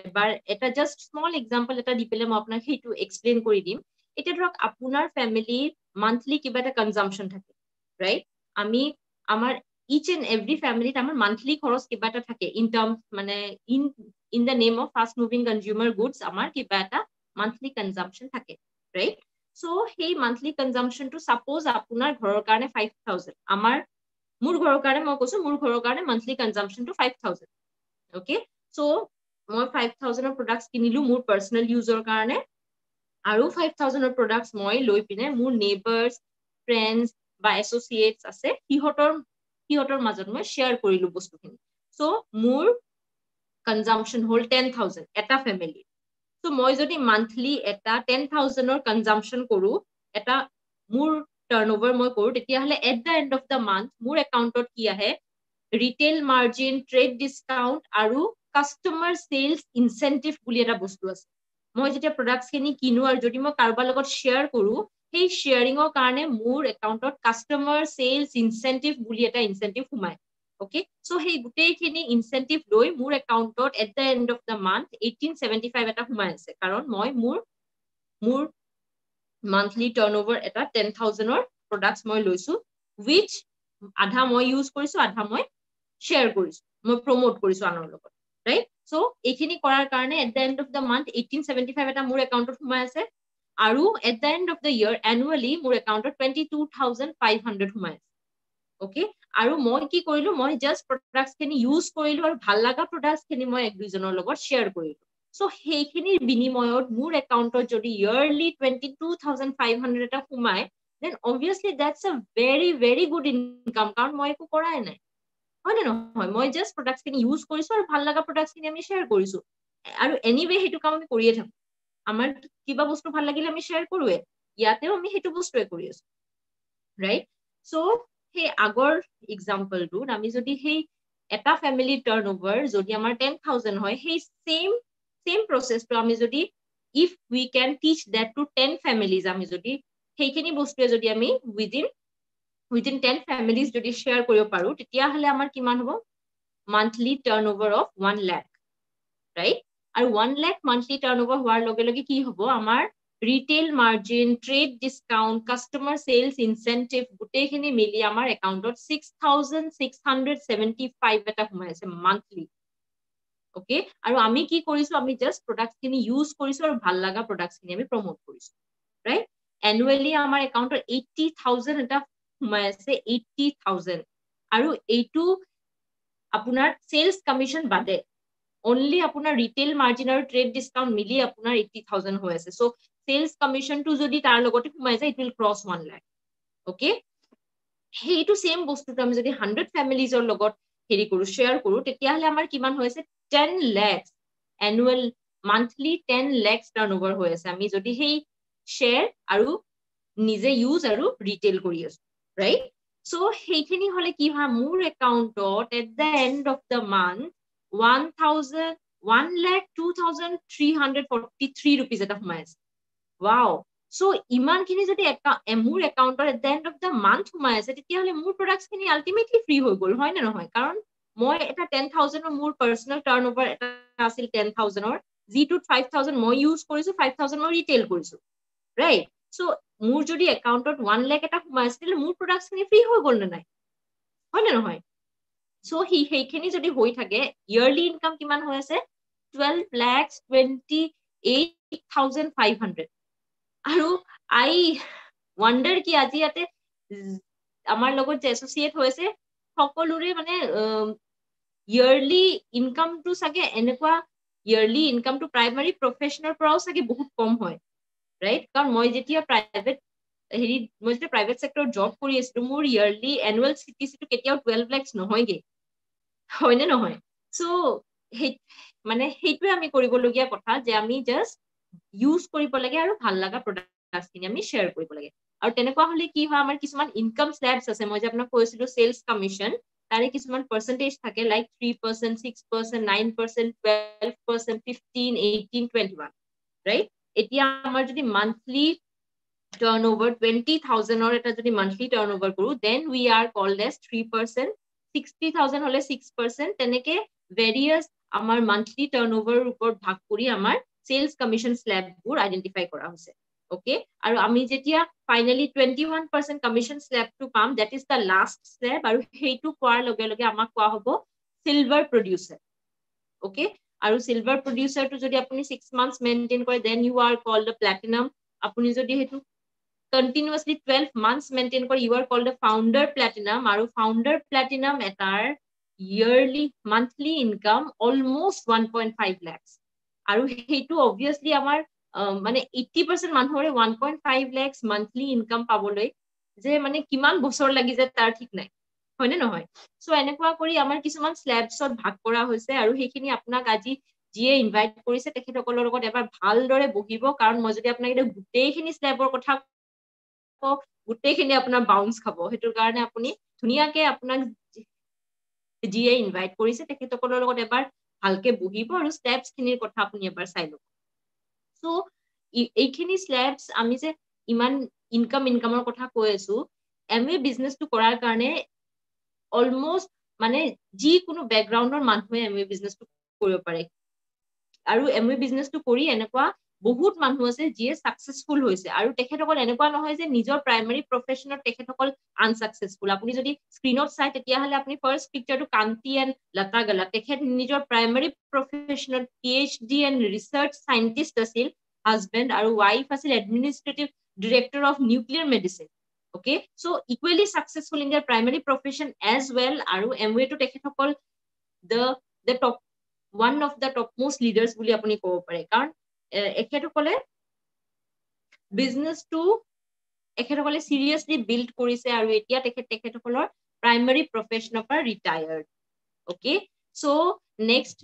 এবাৰ এটা জাষ্ট স্মল এক্সাম্পল এটা দি পেলাই মই আপোনাক সেইটো এক্সপ্লেইন কৰি দিম। এতিয়া ধৰক আপোনাৰ ফ্যামিলিৰ মান্থলি কিবা এটা কনজাম্পশন থাকে, ৰাইট? আমি আমাৰ each and every ফ্যামিলিত আমাৰ মান্থলি খৰচ কিবা এটা থাকে ইন টাৰ্মস মানে in the name of fast moving consumer goods আমাৰ কিবা এটা মান্থলি কনজাম্পশন থাকে, ৰাইট? সো সেই মান্থলি কনজাম্পশনটো সাপোজ আপোনাৰ ঘৰৰ কাৰণে 5000, মোৰ ঘৰৰ কাৰণে মই কৈছো মোৰ ঘৰৰ কাৰণে মান্থলি কনজাম্পশনটো 5000। ওকে, সো মই 5000 ৰ প্ৰডাক্টস কিনিলো মোৰ পাৰ্সোনাল ইউজৰ কাৰণে আৰু 5000 ৰ প্ৰডাক্টস মই লৈ পিনে মোৰ নেইবাৰ্স, ফ্ৰেণ্ডস বা এসোসিয়েটস আছে সিহঁতৰ মাজত মই শেয়াৰ কৰিলো বস্তুখিনি। সো মোৰ কনজাম্পশন হ'ল 10000 এটা ফ্যামিলি। সো মই যদি মান্থলি এটা 10000 ৰ কনজাম্পশন কৰো, এটা মোৰ টাৰ্নওভাৰ মই কৰো, তেতিয়াহলে at the end of the month মোৰ একাউণ্টত কি আহে? ৰিটেইল মাৰ্জিন, ট্ৰেড ডিসকাউন্ট আৰু কাস্টমাৰ সেলস ইনসেন্টিভ বুলি এটা বস্তু আছে। মই যেতিয়া প্ৰডাক্টস খিনি কিনো আৰু যদি মই কাৰোবাৰ লগত শেয়াৰ কৰো, সেই শেয়াৰিঙৰ কাৰণে মোৰ একাউণ্টত কাস্টমাৰ সেলস ইনসেন্টিভ বুলি এটা ইনসেন্টিভ সোমায়। ওকে, সো সেই গোটেইখিনি ইনসেন্টিভ লৈ মোৰ একাউণ্টত at the end of the month 1875 এটা সোমাই আছে, কাৰণ মই মোৰ মান্থলি টাৰ্নওভাৰ এটা 10000 ৰ প্ৰডাক্টস মই লৈছো, which আধা মই ইউজ কৰিছো, আধা মই শেয়াৰ কৰিছো, মই প্ৰমোট কৰিছো আনৰ লগত, ৰাইট? সো এইখিনি কৰাৰ কাৰণে at the end of the month 1875 এটা মোৰ একাউণ্টত সোমাই আছে আৰু at the end of the year annually মোৰ একাউণ্টত 22500 সোমাই আছে। ওকে, আৰু মই কি কৰিলো, মই জাস্ট প্ৰডাক্টস খিনি ইউজ কৰিলো আৰু ভাল লগা প্ৰডাক্টস খিনি মই এক দুইজনৰ লগত শেয়াৰ কৰিলো। সো সেইখিনিৰ বিনিময়ত মোৰ একাউণ্টত যদি ইয়াৰলি 22500 এটা সোমাই, then obviously that's a very very good income, কাৰণ মই একো কৰাই নাই, হয় নে নহয়? মই জাস্ট প্ৰডাক্টস খিনি ইউজ কৰিছো আৰু ভাল লগা প্ৰডাক্টস খিনি আমি শেয়াৰ কৰিছো, আৰু এনিৱে সেইটো কাম আমি কৰিয়ে থাকো। আমাৰ কিবা বস্তু ভাল লাগিলে আমি শেয়াৰ কৰোৱে, ইয়াতেও আমি সেইটো বস্তুৱে কৰি আছো, ৰাইট? সো সেই আগৰ এক্সাম্পলটোত আমি যদি সেই এটা ফ্যামিলিৰ টাৰ্নওভাৰ যদি আমাৰ 10000 হয়, সেই সেম প্ৰসেসটো আমি যদি if we can teach that to 10 families, আমি যদি সেইখিনি বস্তুৱে যদি আমি within 10 families যদি শেয়াৰ কৰিব পাৰো, তেতিয়াহলে আমাৰ কিমান হ'ব? Monthly turnover of 1 lakh, right? আৰু 1 লাখ মান্থলি টাৰ্নওভাৰ হোৱাৰ লগে লগে কি হ'ব? আমাৰ retail margin, trade discount, customer sales incentive গোটেইখিনি মিলি আমাৰ একাউণ্টত 6675 এটা সোমাই আছে মান্থলি। ওকে, আৰু আমি কি কৰিছো? আমি জাস্ট প্ৰডাক্টস খিনি ইউজ কৰিছো আৰু ভাল লগা প্ৰডাক্টস খিনি আমি প্ৰমোট কৰিছো, ৰাইট? এনুৱেলি আমাৰ একাউণ্টত 80000 এটা সোমাই আছে, 80000, আৰু এইটো আপোনাৰ সেলস কমিশন বাদে only আপোনাৰ ৰিটেইল মাৰ্জিন আৰু ট্ৰেড ডিসকাউন্ট মিলি আপোনাৰ 80000 হৈ আছে। সো সেলস কমিশনটো যদি তাৰ লগতে সোমাই যায়, it will cross 1 lakh. Okay, সেইটো সেম বস্তুটো আমি যদি 100 ফ্যামিলিজৰ লগত হেৰি কৰো শেয়াৰ কৰো তেতিয়াহলে আমাৰ কিমান হৈ আছে 10 lakhs annual monthly 10 lakhs turnover হৈ আছে আমি যদি সেই শেয়াৰ আৰু নিজে ইউজ আৰু ৰিটেল কৰি আছো ৰাইট সো সেইখিনি হলে কি হয় মোৰ একাউন্টত at the end of the month 1,02,343 rupees এটা সোমাই আছে wow so ইমান খিনি যদি মোৰ একাউন্টত at the end of the month সোমাই আছে তেতিয়াহলে মোৰ প্ৰডাক্টস খিনি আলটিমেটলি ফ্ৰী হৈ গল হয় নে নহয় কাৰণ মই এটা 10,000 মোৰ পাৰ্সোনাল টাৰ্নওভাৰ এটা আছিল 10,000 যিটো 5,000 মই ইউজ কৰিছো 5,000 মই ৰিটেল কৰিছো ৰাইট সো মোৰ যদি একাউন্টত 1 লাখ এটা সোমাই আছিল মোৰ প্ৰডাক্টস খিনি ফ্ৰী হৈ গল না হয় নে নহয় সো সেইখিনি যদি হৈ থাকে ইয়াৰলি ইনকাম কিমান হৈ আছে 12,28,500 আৰু আই ওয়ান্ডাৰ কি আজি ইয়াতে আমাৰ লগত যে এসোসিয়েট হৈছে সকলোৰে মানে ইয়াৰলি ইনকামটো সাগে এনেকুৱা ইয়াৰলি ইনকামটো প্ৰাইমাৰী প্ৰফেশনৰ পৰাও সাগে বহুত কম হয় ৰাইট কাৰণ মই যেতিয়া প্ৰাইভেট হেৰি মই যেতিয়া প্ৰাইভেট সেক্টৰ জব কৰি আছিলো মোৰ ইয়াৰলি এনুৱেল সিটিসিটো কেতিয়াও 12 lakhs নহয়গে হয় নে নহয় সো মানে সেইটোৱে আমি কৰিবলগীয়া কথা যে আমি জাস্ট ইউজ কৰিব লাগে আৰু ভাল লগা প্ৰডাক্টস খিনি আমি শেয়াৰ কৰিব লাগে আৰু তেনেকুৱা হলে কি হয় আমাৰ কিছুমান ইনকাম স্ল্যাবস আছে মই যে আপোনাক কৈছিলো সেলস কমিশন তাৰে কিছুমান পার্সেন্টেজ থাকে লাইক 3%, 6%, 9%, 12%, 15, 18, 21 রাইট এতিয়া আমাৰ যদি মান্থলি turnover 20,000 or এটা যদি monthly turnover কৰো then we are called as 3%, 60,000 হলে 6% তেনেকে various আমাৰ monthly turnover ওপৰত ভাগ কৰি আমাৰ sales commission slab বোৰ আইডেন্টিফাই কৰা হৈছে okay আৰু আমি যেতিয়া finally 21% commission slab to পাম that is the last slab আৰু হেইটো কোৱাৰ লগে লগে আমাক কোৱা হ'ব silver producer okay আৰু silver producer to যদি আপুনি 6 months maintain কৰে then you are called a platinum আপুনি যদি হেতু continuously 12 months maintain kore you are called a founder platinum aru founder platinum etar yearly monthly income almost 1.5 lakhs aru hetu obviously amar mane 80% manhore 1.5 lakhs monthly income paboloi je mane kiman bochor lagi je tar thik nai hoine nohoy so enekwa kori amar kisuman slabs ot bhag kora hoise aru hekhini apnak aji যিয়ে invite কৰিছে তেখেতসকলৰ লগত এবাৰ ভালদৰে বহিব কাৰণ মই যদি আপোনাক এটা গুটেইখিনি স্ল্যাবৰ কথা গুটেইখিনি আপোনাৰ বাউন্স খাব হেতুৰ কাৰণে আপুনি ধুনিয়াকে আপোনাক যিয়ে ইনভাইট কৰিছে তেখেতসকলৰ লগত এবাৰ ভালকে বহিব আৰু স্টেপস খিনিৰ কথা আপুনি এবাৰ চাই লব সো এইখিনি স্ল্যাবস আমি যে ইমান ইনকামৰ কথা কৈ আছো এমএ বিজনেসটো কৰাৰ কাৰণে অলমোস্ট মানে যি কোনো ব্যাকগ্ৰাউণ্ডৰ মানুহে এমএ বিজনেসটো কৰিব পাৰে আৰু এমএ বিজনেসটো কৰি এনেকুৱা বহুত মানুহ আছে যিয়ে সাকসেসফুল হৈছে আৰু তেখেতসকল এনেকুৱা নহয় যে নিজৰ প্ৰাইমাৰী প্ৰফেশনত তেখেতসকল আনসাকসেসফুল আপুনি যদি স্ক্ৰিনত চাই তেতিয়াহলে আপুনি ফাৰ্স্ট পিকচাৰটো কান্তি এণ্ড লতা গলা তেখেত নিজৰ প্ৰাইমাৰী প্ৰফেশনত পিএইচডি এণ্ড ৰিসাৰ্চ সাইন্টিষ্ট আছিল হাজবেণ্ড আৰু ওয়াইফ আছিল administrative director of nuclear medicine okay so equally successful in their primary profession as well aru MWA to তেখেতসকল the top one of the topmost leaders বুলি আপুনি ক'ব পাৰে কাৰণ এখেতসকলে বিজনেসটো এখেতসকলে সিৰিয়াসলি build কৰিছে আৰু এতিয়া তেখেতসকলৰ প্ৰাইমাৰী প্ৰফেশনৰ পৰা ৰিটায়াৰ্ড okay so next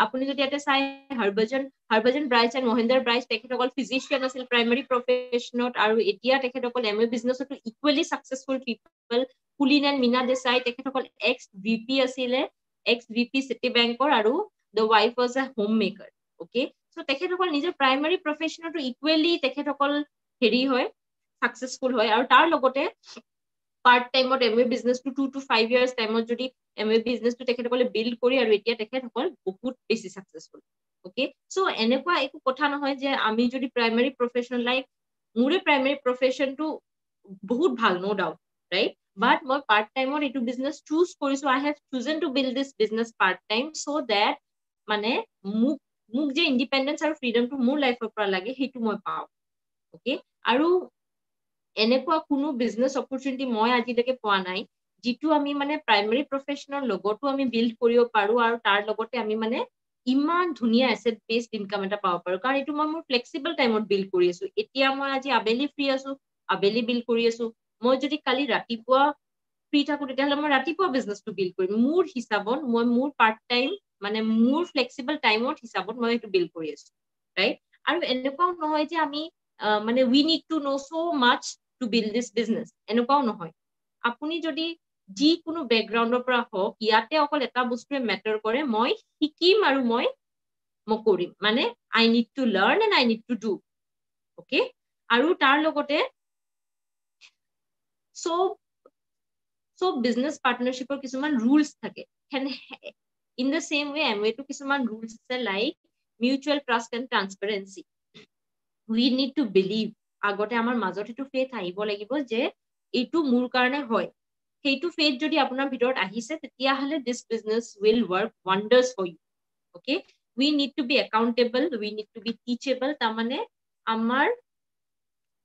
আপুনি যদি এটা চাই হৰভজন ব্ৰাইচ এণ্ড মহেন্দ্ৰ ব্ৰাইচ তেখেতসকল ফিজিচিয়ান আছিল প্ৰাইমাৰী প্ৰফেশনত আৰু এতিয়া তেখেতসকল এমএ বিজনেসটো equally successful people Kulin and Meena Desai তেখেতসকল এক্স ভিপি আছিল এক্স ভিপি সিটি বেংকৰ আৰু the wife was a homemaker okay so তেখেতসকল নিজৰ প্ৰাইমাৰী প্ৰফেশনটো ইকুৱেলি তেখেতসকল হেৰি হয় সাকসেসফুল হয় আৰু তাৰ লগতে পাৰ্ট টাইমত এমএ বিজনেসটো 2 to 5 years টাইমত যদি এমএ বিজনেসটো তেখেতসকলে বিল্ড কৰি আৰু এতিয়া তেখেতসকল বহুত বেছি সাকসেসফুল okay so এনেকুৱা একো কথা নহয় যে আমি যদি প্ৰাইমাৰী প্ৰফেশন লাইক মোৰে প্ৰাইমাৰী প্ৰফেশনটো বহুত ভাল নো ডাউট ৰাইট but মই পাৰ্ট টাইমত এইটো বিজনেস চুজ কৰিছো I have chosen to build this business part time so that মানে মোক যে ইন্ডিপেন্ডেন্স আৰু ফ্ৰীডমটো মোৰ লাইফৰ পৰা লাগে হেতু মই পাও ওকে আৰু এনেকুৱা কোনো বিজনেস অপৰচুনিটি মই আজিলৈকে পোৱা নাই যিটো আমি মানে প্ৰাইমাৰী প্ৰফেশনৰ লগতো আমি বিল্ড কৰিব পাৰো আৰু তাৰ লগতে আমি মানে ইমান ধুনিয়া এসেট বেসড ইনকাম এটা পাব পাৰো কাৰণ এটো মই মোৰ ফ্লেক্সিবল টাইমত বিল্ড কৰি আছো এতিয়া মই আজি আবেলি ফ্ৰী আছো আবেলি বিল্ড কৰি আছো মই যদি কালি ৰাতিপুৱা ফ্ৰী থাকো তেতিয়াহ'লে মই ৰাতিপুৱা বিজনেছটো বিল্ড কৰিম মোৰ হিচাপত মই মোৰ পাৰ্ট টাইম মানে মোৰ ফ্লেক্সিবল টাইমৰ হিচাপত মই এইটো বিল্ড কৰি আছো ৰাইট আৰু এনেকুৱাও নহয় যে আমি মানে we need to know' so much to build this business এনেকুৱাও নহয় আপুনি যদি যিকোনো বেকগ্ৰাউণ্ডৰ পৰা হওক ইয়াতে অকল এটা বস্তুৱে মেটাৰ কৰে মই শিকিম আৰু মই কৰিম মানে I need to learn and I need to do okay আৰু তাৰ লগতে so business partnershipৰ কিছুমান rules থাকে in the same way Amway to কিছুমান rules আছে like mutual trust and transparency we need to believe আগতে আমাৰ মাজত এইটো faith আহিব লাগিব যে এইটো মোৰ কাৰণে হয় সেইটো faith যদি আপোনাৰ ভিতৰত আহিছে তেতিয়াহলে this business will work wonders for you okay we need to be accountable we need to be teachable তাৰমানে আমাৰ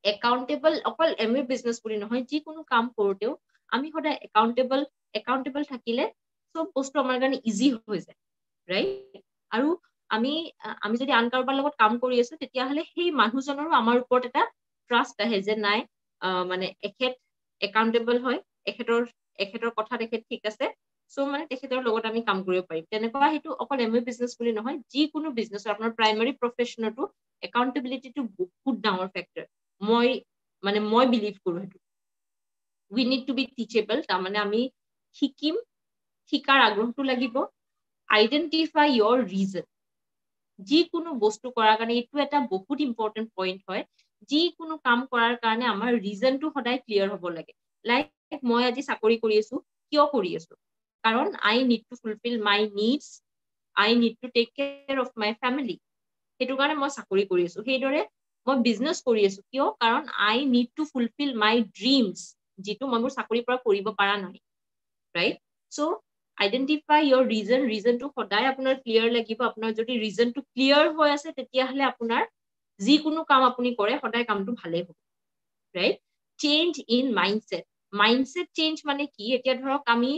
accountable অকল Amway business বুলি নহয় যিকোনো কাম কৰোতেও আমি সদায় accountable থাকিলে সব বস্তু আমাৰ কাৰণে ইজি হৈ যায় ৰাইট আৰু আমি যদি আন কাৰোবাৰ লগত কাম কৰি আছো তেতিয়াহলে সেই মানুহজনৰো আমাৰ ওপৰত এটা ট্ৰাষ্ট আহে যে নাই মানে এখেত accountable হয় এখেতৰ কথা দেখে ঠিক আছে সো মানে তেখেতৰ লগত আমি কাম কৰিব পাৰিম তেনেকুৱা হেতু অকল Amway business বুলি নহয় যিকোনো বিজনেছৰ আপোনাৰ প্ৰাইমাৰী প্ৰফেশনটো accountability টো বহুত ডাঙৰ ফেক্টৰ মই বিলিভ কৰো হেতু we need to be teachable তাৰমানে আমি শিকাৰ আগ্ৰহটো লাগিব identify your reason যিকোনো বস্তু কৰাৰ কাৰণে এইটো এটা বহুত ইম্পৰ্টেন্ট পইণ্ট হয় যিকোনো কাম কৰাৰ কাৰণে আমাৰ ৰিজনটো সদায় ক্লিয়াৰ হ'ব লাগে লাইক মই আজি চাকৰি কৰি আছো কিয় কৰি আছো কাৰণ I need to fulfill my needs I need to take care of my family সেইটো কাৰণে মই চাকৰি কৰি আছো সেইদৰে মই বিজনেছ কৰি আছো কিয় কাৰণ I need to fulfill my dreams যেটো মই মোৰ চাকৰি পৰা কৰিব পাৰা নাই right so identify your reason to সদায় আপোনাৰ ক্লিয়াৰ লাগিব আপোনাৰ যদি reason to clear হৈ আছে তেতিয়াহলে আপোনাৰ যিকোনো কাম আপুনি কৰে সদায় কামটো ভালে হ'ব right change in mindset change মানে কি এতিয়া ধৰক আমি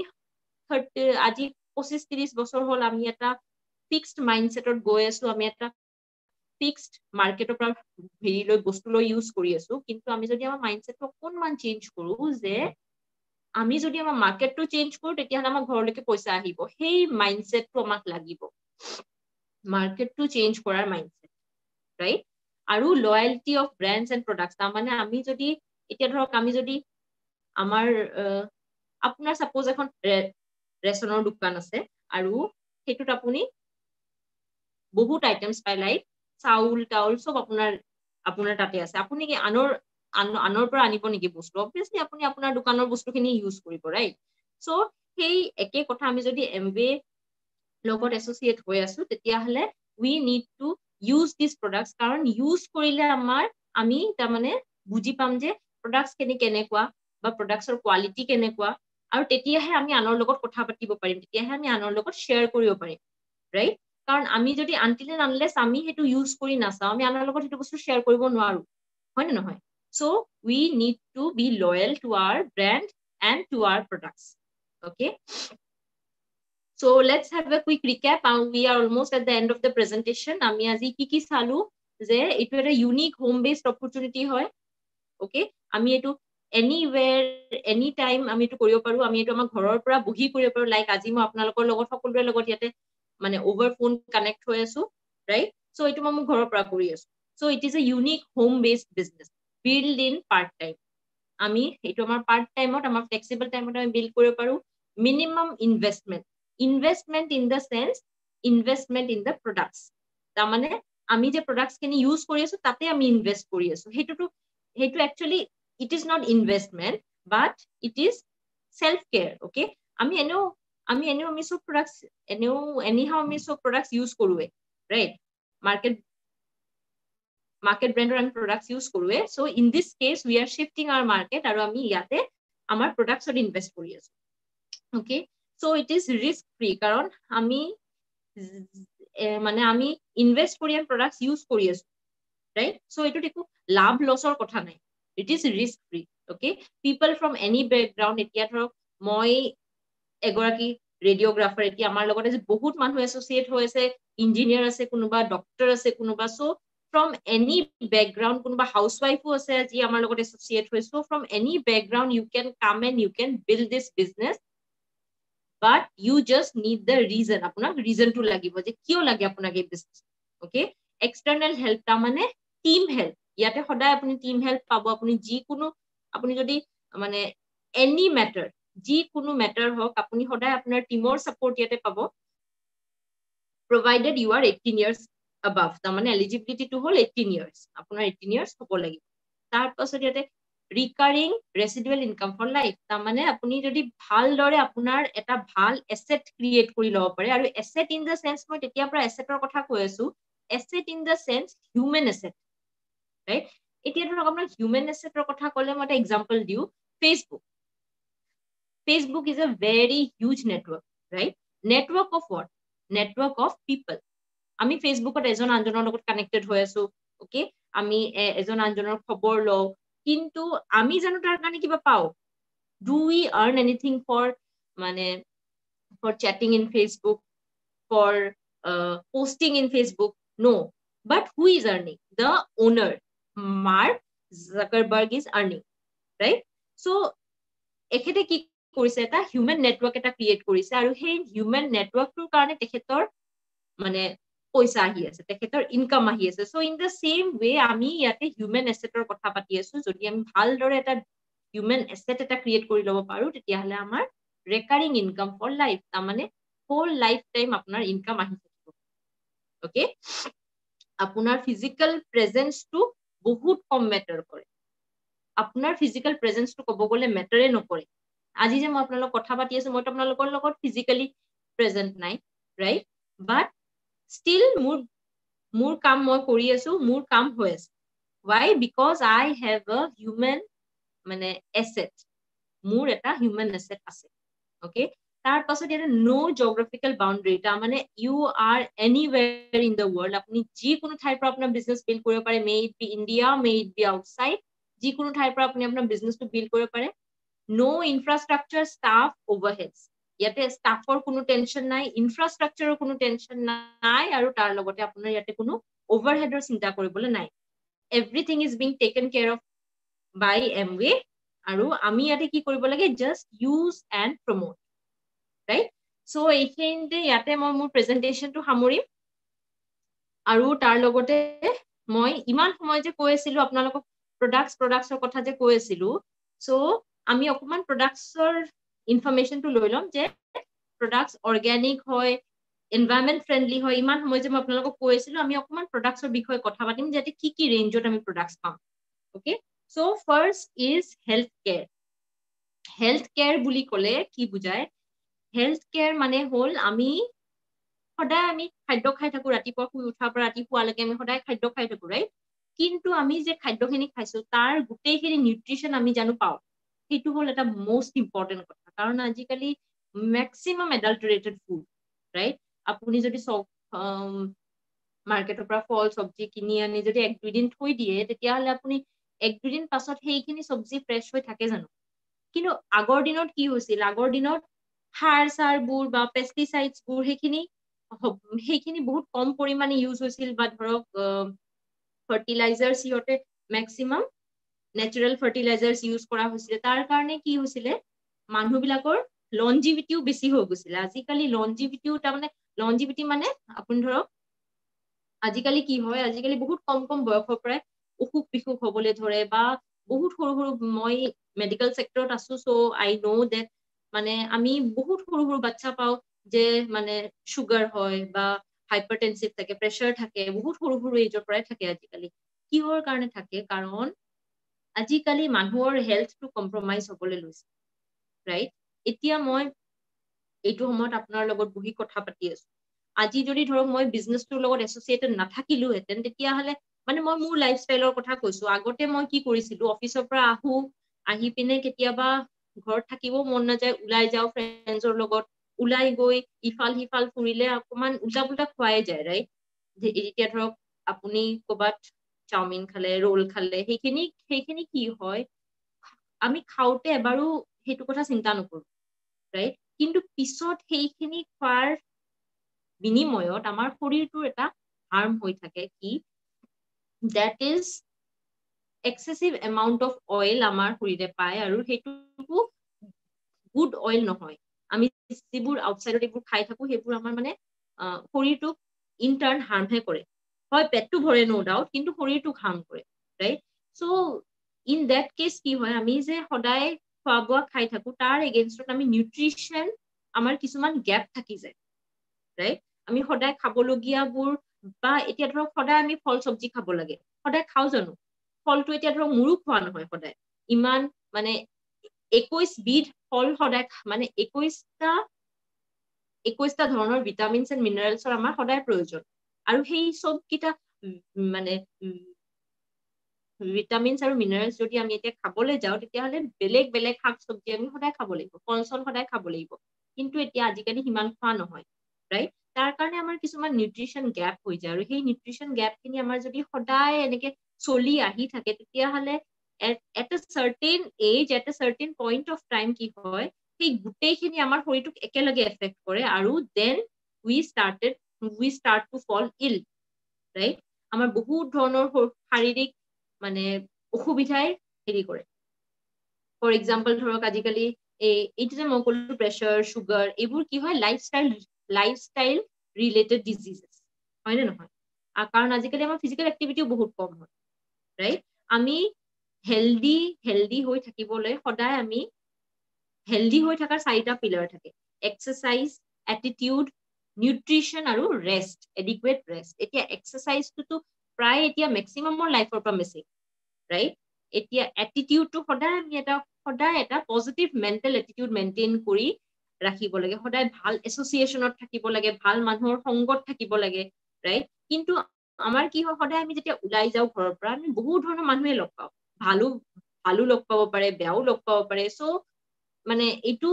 আজি 25-30 বছৰ হ'ল আমি এটা fixed mindsetত গৈ আছো আমি এটা fixed marketৰ পৰা হেৰিলৈ বস্তুলৈ ইউজ কৰি আছো কিন্তু আমি যদি আমাৰ মাইন্ডছেটটো অকনমান চেঞ্জ কৰো যে আমি যদি আমাৰ মাৰ্কেটটো চেঞ্জ কৰো তেতিয়াহলে আমাৰ ঘৰলৈকে পইচা আহিব সেই মাইন্ডছেটটো আমাক লাগিব মাৰ্কেটটো চেঞ্জ কৰাৰ মাইন্ডছেট ৰাইট আৰু loyalty of brands and products তাৰমানে আমি যদি এতিয়া ধৰক আমি যদি আমাৰ আপোনাৰ সাপোজ এখন ৰেচনৰ দোকান আছে আৰু হেতুত আপুনি বহুত আইটেমছ পাই লাইক চাউল টাউল সব আপোনাৰ তাতে আছে আপুনি কি আনৰ পৰা আনিব নেকি বস্তু অবভিয়াসলি আপুনি আপোনাৰ দোকানৰ বস্তুখিনি ইউজ কৰিব ৰাইট সো সেই একে কথা আমি যদি Amway লগত এছ'চিয়েট হৈ আছো তেতিয়াহলে we need to use these products কাৰণ ইউজ কৰিলে আমি তাৰমানে বুজি পাম যে প্ৰডাক্টছ কেনেকুৱা বা প্ৰডাক্টছৰ কোৱালিটি কেনেকুৱা আৰু তেতিয়াহে আমি আনৰ লগত কথা পাতিব পাৰিম তেতিয়াহে আমি আনৰ লগত শ্বেয়াৰ কৰিব পাৰিম ৰাইট কাৰণ আমি যদি until and unless আমি হেতু ইউজ কৰি নাচাও আমি আনৰ লগত হেতু বস্তু শ্বেয়াৰ কৰিব নোৱাৰো হয় নে নহয় so we need to be loyal to our brand and to our products okay so let's have a quick recap we are almost at the end of the presentation আমি আজি কি চালো যে এটো এটা ইউনিক হোম বেসড অপৰচুনিটি হয় okay আমি এটো anywhere anytime আমি এটো কৰিব পাৰো আমি এটো আমাৰ ঘৰৰ পৰা বহি কৰিব পাৰো লাইক আজি মই আপোনালোকৰ লগত সকলোৰে লগত ইয়াতে মানে ওভাৰ ফোন কানেক্ট হৈ আছো ৰাইট সো এটো মই ঘৰৰ পৰা কৰি আছো so it is a unique home based business build in part time আমি এটো আমাৰ পাৰ্ট টাইমত আমাৰ ফ্লেক্সিবল টাইমত আমি বিল্ড কৰিব পাৰো minimum investment in the sense investment in the products তাৰমানে আমি যে products খিনি ইউজ কৰি আছো তাতে আমি ইনভেস্ট কৰি আছো হেতু actually it is not investment but it is self care okay আমি এনেও আমি সব products anyhow আমি সব products ইউজ কৰোৱে right market brand and products use কৰোৱে so in this case we are shifting our market আৰু আমি ইয়াতে আমাৰ products ত ইনভেস্ট কৰি আছো okay so it is risk free কাৰণ আমি মানে আমি ইনভেস্ট কৰি products ইউজ কৰি আছো right so এটো দেখো লাভ লসৰ কথা নাই it is risk free okay people from any background এতিয়া ধৰক মই এগৰাকী ৰেডিওগ্ৰাফাৰ এতিয়া আমাৰ লগতে যে বহুত মানুহ এছ'চিয়েট হৈ আছে ইঞ্জিনিয়াৰ আছে কোনোবা ডক্টৰ আছে কোনোবা so from any background, konoba housewife o ase ji amar logot associate hoy, so from any background you can come and you can build this business, but you just need the reason. Apunak reason to lagibo je kio lage apunak ei business. Okay, external help ta mane team help, yate hoday apuni team help pabo, apuni ji kuno apuni jodi mane any matter ji kuno matter hok apuni hoday apunar teamor support yate pabo, provided you are 18 years above. Ta mane eligibility to hol 18 years, apunar 18 years hobo lagi. Tar pasot yate recurring residual income for life. Ta mane apuni jodi bhal dore apunar eta bhal asset create kori lobo pare, aru asset in the sense moi tetia pra asset or kotha koi asu, asset in the sense human asset, right? Etia dhorok apnar human asset or kotha kole moi eta example diu. Facebook is a very huge network, right? Network of what? Network of people. আমি ফেসবুকত এজন আনজনৰ লগত connected হৈ আছো, okay, আমি এজন আনজনৰ খবৰ লও, কিন্তু আমি জানো তাৰ কাৰণে কিবা পাও? Do we earn anything for মানে for chatting in Facebook, for posting in Facebook? No. But who is earning? The owner, Mark Zuckerberg is earning, right? So এখেতে কি কৰিছে, এটা হিউম্যান নেটৱৰ্ক এটা ক্ৰিয়েট কৰিছে, আৰু সেই হিউম্যান নেটৱৰ্কটোৰ কাৰণে তেখেতৰ মানে পইচা আহি আছে, তেখেতৰ ইনকাম আহি আছে। সো ইন দ্য সেম ৱে আমি ইয়াতে হিউম্যান এসেটৰ কথা পাতি আছো, যদি আমি ভালদৰে এটা হিউম্যান এসেট এটা ক্ৰিয়েট কৰি ল'ব পাৰো, তেতিয়াহলে আমাৰ ৰেকাৰিং ইনকাম ফৰ লাইফ, তাৰ মানে হোল লাইফ টাইম আপোনাৰ ইনকাম আহি থাকিব। ওকে, আপোনাৰ ফিজিক্যাল প্ৰেজেন্সটো বহুত কম মেটাৰ কৰে, আপোনাৰ ফিজিক্যাল প্ৰেজেন্সটো ক'ব গ'লে মেটাৰে নকৰে। আজি যে মই আপোনালোকৰ কথা পাতি আছো, মই আপোনালোকৰ লগত ফিজিক্যালি প্ৰেজেন্ট নাই, ৰাইট? বাট still মোৰ কাম মই কৰি আছো, মোৰ কাম হৈ আছে। Why? Because I have a human মানে asset, মোৰ এটা human asset আছে। Okay, তাৰ পাছত এটা no geographical boundary, তাৰ মানে you are anywhere in the world, আপুনি যি কোনো ঠাইৰ পৰা আপোনাৰ বিজনেস বিল্ড কৰিব পাৰে, may it be India, may it be outside, যি কোনো ঠাইৰ পৰা আপুনি আপোনাৰ বিজনেসটো বিল্ড কৰিব পাৰে। No infrastructure, staff, overheads, ইয়াতে স্টাফৰ কোনো টেনশন নাই, ইনফ্ৰাষ্ট্ৰাকচাৰৰ কোনো টেনশন নাই, আৰু তাৰ লগতে আপোনাৰ ইয়াতে কোনো ওভাৰহেডৰ চিন্তা কৰিবলৈ নাই। Everything is being taken care of by Amway, আৰু আমি ইয়াতে কি কৰিব লাগে? Just use and promote, right? So এইখিনিতে ইয়াতে মই মোৰ প্ৰেজেন্টেশনটো সামৰিম, আৰু তাৰ লগতে মই ইমান সময় যে কৈ আছিলো আপোনালোকক প্ৰডাক্টছৰ কথা যে কৈ আছিলো, সো আমি অকমান প্ৰডাক্টছৰ ইনফৰমেশনটো লৈ লম, যে প্ৰডাক্টছ অৰ্গেনিক হয়, এনভায়ৰনমেন্ট ফ্ৰেন্ডলি হয়। ইমান সময় যে মই আপোনালোকক কৈ আছিলো, আমি অকমান প্ৰডাক্টছৰ বিষয়ে কথা পাতিম, যাতে কি কি ৰেঞ্জত আমি প্ৰডাক্টছ পাম। Okay, so first is health care. Health care বুলি ক'লে কি বুজায়? হেল্থ কেয়াৰ মানে হ'ল আমি সদায় আমি খাদ্য খাই থাকো, ৰাতিপুৱা শুই উঠাৰ পৰা ৰাতি শুৱালৈকে আমি সদায় খাদ্য খাই থাকো, ৰাইট? কিন্তু আমি যে খাদ্যখিনি খাইছো তাৰ গোটেইখিনি নিউট্ৰিশন আমি জানো পাওঁ? সেইটো হ'ল এটা মোস্ট ইম্পৰ্টেণ্ট কথা, কাৰণ আজিকালি মেক্সিমাম এডাল্টাৰেটেড ফুড, ৰাইট? আপুনি যদি মাৰ্কেটৰ পৰা ফল চব্জি কিনি আনি যদি 1-2 দিন থৈ দিয়ে, তেতিয়াহ'লে আপুনি 1-2 দিন পাছত সেইখিনি চব্জি ফ্ৰেছ হৈ থাকে জানো? কিন্তু আগৰ দিনত কি হৈছিল? আগৰ দিনত সাৰ চাৰবোৰ বা পেষ্টিচাইডছবোৰ সেইখিনি বহুত কম পৰিমাণে ইউজ হৈছিল, বা ধৰক ফাৰ্টিলাইজাৰ্ছ সিহঁতে মেক্সিমাম নেচাৰেল ফাৰ্টিলাইজাৰ্ছ ইউজ কৰা হৈছিলে। তাৰ কাৰণে কি হৈছিলে? মানুহবিলাকৰ লনজিভিটিও বেছি হৈ গৈছিলে। আজিকালি লনজিভিটিও তাৰমানে লনজিভিটি মানে আপুনি ধৰক আজিকালি কি হয়, আজিকালি বহুত কম কম বয়সৰ পৰাই অসুখ বিসুখ হবলৈ ধৰে, বা বহুত সৰু সৰু, মই মেডিকেল সেক্টৰত আছো, সো আই নো দেট মানে আমি বহুত সৰু সৰু বাচ্চা পাওঁ যে মানে সুগাৰ হয় বা হাইপাৰটেনচিভ থাকে, প্ৰেছাৰ থাকে, বহুত সৰু সৰু এজৰ পৰাই থাকে। আজিকালি কিহৰ কাৰণে থাকে? কাৰণ আজিকালি মানুহৰ হেল্থটো কম্প্ৰমাইজ হবলৈ লৈছে, ৰাইট? এতিয়া মই এইটো সময়ত আপোনাৰ লগত বহি কথা পাতি আছো, আজি যদি ধৰক মই বিজনেছটোৰ লগত এছ'চিয়েটেড নাথাকিলোহেঁতেন, তেতিয়াহ'লে মানে মই মোৰ লাইফষ্টাইলৰ কথা কৈছো। আগতে মই কি কৰিছিলো? অফিচৰ পৰা আহি পিনে কেতিয়াবা ঘৰত থাকিব মন নাযায়, ওলাই যাওঁ ফ্ৰেণ্ডছৰ লগত, ওলাই গৈ ইফাল সিফাল ফুৰিলে অকমান উল্টা পুল্টা খোৱাই যায়, ৰাইট? এতিয়া ধৰক আপুনি ক'ৰবাত চাওমিন খালে, ৰোল খালে, সেইখিনি কি হয়, আমি খাওঁতে এবাৰো সেইটো কথা চিন্তা নকৰো, ৰাইট? কিন্তু পিছত সেইখিনি খোৱাৰ বিনিময়ত আমাৰ শৰীৰটোৰ এটা হাৰ্ম হৈ থাকে। কি? that is excessive amount of oil আমাৰ শৰীৰে পায় আৰু সেইটো গুড অইল নহয় আমি যিবোৰ আউটসাইডত এইবোৰ খাই থাকো সেইবোৰ আমাৰ মানে শৰীৰটোক ইন টাৰ্ন হাৰ্মহে কৰে হয় পেটটো ভৰে নো ডাউট কিন্তু শৰীৰটোক হাৰ্ম কৰে right so in that case কি হয় আমি যে সদায় খোৱা বোৱা খাই থাকো তাৰ এগেইনষ্টত আমি নিউট্ৰিশ্যন আমাৰ কিছুমান গেপ থাকি যায় ৰাইট আমি সদায় খাবলগীয়াবোৰ বা এতিয়া ধৰক সদায় আমি ফল চব্জি খাব লাগে সদায় খাও জানো ফলটো এতিয়া ধৰক মোৰো খোৱা নহয় সদায় ইমান মানে 21 বিধ ফল সদায় মানে 21টা ধৰণৰ ভিটামিনছ এণ্ড মিনাৰেলছৰ আমাৰ সদায় প্ৰয়োজন আৰু সেই সব কিটা মানে ভিটামিনছ আৰু মিনাৰেলছ যদি আমি এতিয়া খাবলৈ যাওঁ তেতিয়াহ'লে বেলেগ বেলেগ শাক চব্জি আমি সদায় খাব লাগিব ফল চল সদায় খাব লাগিব কিন্তু এতিয়া আজিকালি সিমান খোৱা নহয় ৰাইট তাৰ কাৰণে আমাৰ কিছুমান নিউট্ৰিশ্যন গেপ হৈ যায় আৰু সেই নিউট্ৰিশ্যন গেপখিনি আমাৰ যদি সদায় এনেকে চলি আহি থাকে তেতিয়াহ'লে at a certain age at a certain point of time কি হয় সেই গোটেইখিনি আমাৰ শৰীৰটোক একেলগে এফেক্ট কৰে আৰু then we start to fall ill right আমাৰ বহুত ধৰণৰ শাৰীৰিক মানে অসুবিধাই হেৰি কৰে ফৰ এক্সাম্পল ধৰক আজিকালি এইটো যে মই ক'লো প্ৰেছাৰ সুগাৰ এইবোৰ কি হয় লাইফষ্টাইল ৰিলেটেড ডিজিজেছ হয় নে নহয় কাৰণ আজিকালি আমাৰ ফিজিকেল এক্টিভিটিও বহুত কম হয় ৰাইট আমি হেলদি হৈ থাকিবলৈ সদায় আমি হেলদি হৈ থকাৰ 4টা পিলাৰ থাকে এক্সাৰসাইজ এটিটিউড নিউট্ৰিশ্যন আৰু ৰেষ্ট এডিকুৱেট ৰেষ্ট এতিয়া এক্সাৰসাইজটো প্ৰায় এতিয়া মেক্সিমামৰ লাইফৰ পৰা মিছিং ৰাইট এতিয়া এটিটিউডটো সদায় আমি সদায় এটা পজিটিভ মেণ্টেল এটিটিউড মেইনটেইন কৰি ৰাখিব লাগে সদায় ভাল এছ'চিয়েশ্যনত থাকিব লাগে ভাল মানুহৰ সংগত থাকিব লাগে ৰাইট কিন্তু আমাৰ কি হয় সদায় আমি যেতিয়া ওলাই যাওঁ ঘৰৰ পৰা আমি বহুত ধৰণৰ মানুহে লগ পাওঁ ভালো লগ পাব পাৰে বেয়াও লগ পাব পাৰে সো মানে এইটো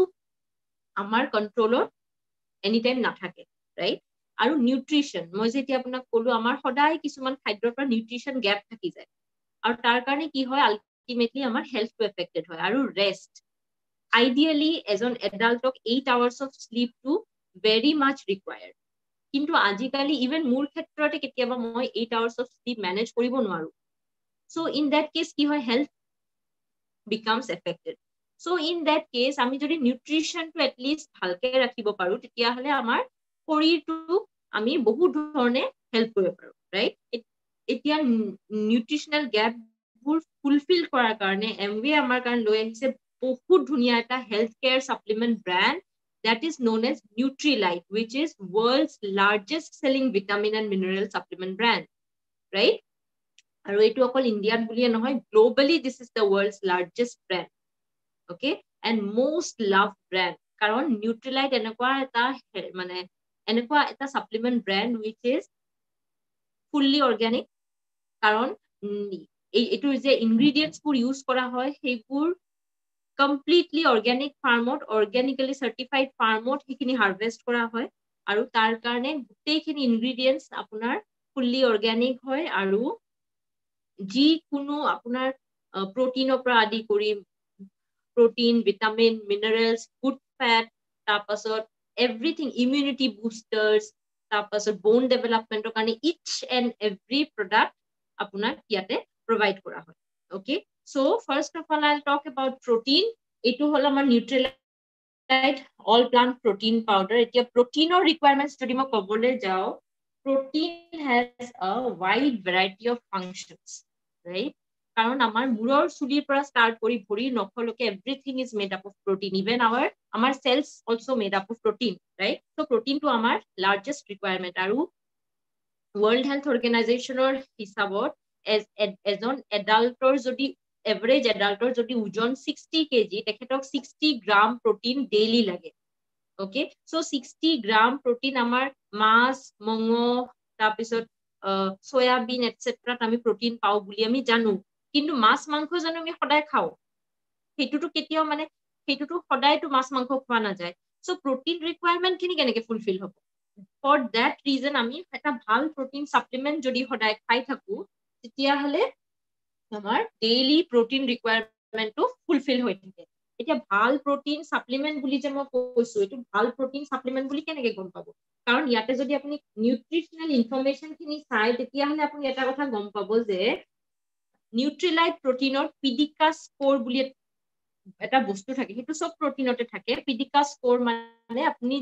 আমাৰ কন্ট্ৰলত এনি টাইম নাথাকে ৰাইট আৰু নিউট্ৰিশ্যন মই যে এতিয়া আপোনাক ক'লো আমাৰ সদায় কিছুমান খাদ্যৰ পৰা নিউট্ৰিশ্যন গেপ থাকি যায় আৰু তাৰ কাৰণে কি হয় আলটিমেটলি আমাৰ হেল্থটো এফেক্টেড হয় আৰু ৰেষ্ট আইডিয়েলি এজন এডাল্টক 8 hours of sleep to very much required কিন্তু আজিকালি ইভেন মোৰ ক্ষেত্ৰতে কেতিয়াবা মই 8 hours of sleep মেনেজ কৰিব নোৱাৰো so in that case কি হয় health becomes affected so in that case আমি যদি নিউট্ৰিশ্যনটো at least ভালকে ৰাখিব পাৰো তেতিয়াহ'লে আমাৰ শৰীৰটো আমি বহুত ধৰণে হেল্প কৰিব পাৰো ৰাইট এতিয়া নিউট্ৰিশ্যনেল গেপবোৰ ফুলফিল কৰাৰ কাৰণে এমৱে আমাৰ কাৰণে লৈ আহিছে বহুত ধুনীয়া এটা health care supplement brand that is known as Nutrilite, which is world's largest selling vitamin and mineral supplement brand, right? আৰু এইটো অকল ইণ্ডিয়াত বুলিয়ে নহয় globally this is the world's largest brand, okay? And most loved brand, কাৰণ Nutrilite এনেকুৱা এটা supplement brand which is fully organic, কাৰণ এইটো যে ingredients বোৰ ইউজ কৰা হয় সেইবোৰ completely organic farmত organically certified farmত সেইখিনি harvest কৰা হয় আৰু তাৰ কাৰণে গোটেইখিনি ingredients আপোনাৰ fully organic হয় আৰু যি কোনো আপোনাৰ প্ৰটিনৰ পৰা আদি কৰি protein vitamin minerals good fat তাৰপাছত everything immunity boosters তাৰপাছত bone developmentৰ কাৰণে each and every product আপোনাৰ ইয়াতে provide কৰা হয় okay so first of all I'll talk about protein etu hol amar Nutrilite all plant protein powder etia proteinor requirements jodi ma kobole jao protein has a wide variety of functions right karon amar muror sulir pora start kori bhori nokholoke everything is made up of protein even our cells also made up of protein right so protein to amar largest requirement aru World Health Organization or hisabot as an adultor jodi average adultor jodi ojon 60 kg tekhetok 60 gram protein daily lage okay so 60 gram protein amar mas mongo tapisot soya bean etc ami protein pau buli ami janu kintu mas mangkho janu ami hoday khao hetu to ketio mane hetu to hoday to mas mangkho khwa na jay so protein requirement kini keneke fulfill hobo for that reason আমি এটা ভাল protein supplement যদি সদায় খাই থাকো তেতিয়া হলে আমাৰ daily protein requirement to fulfill হৈ থাকে এতিয়া ভাল প্ৰটিন সাপ্লিমেন্ট বুলি যে মই কৈছো এটো ভাল প্ৰটিন সাপ্লিমেন্ট বুলি কেনেকে গম পাব কাৰণ ইয়াতে যদি আপুনি নিউট্ৰিশনাল ইনফৰমেশন খিনি চাই তেতিয়া হলে আপুনি এটা কথা গম পাব যে নিউট্ৰিলাইট প্ৰটিনৰ পিডিকা স্কোৰ বুলি এটা বস্তু থাকে হেতু সব প্ৰটিনতে থাকে পিডিকা স্কোৰ মানে আপুনি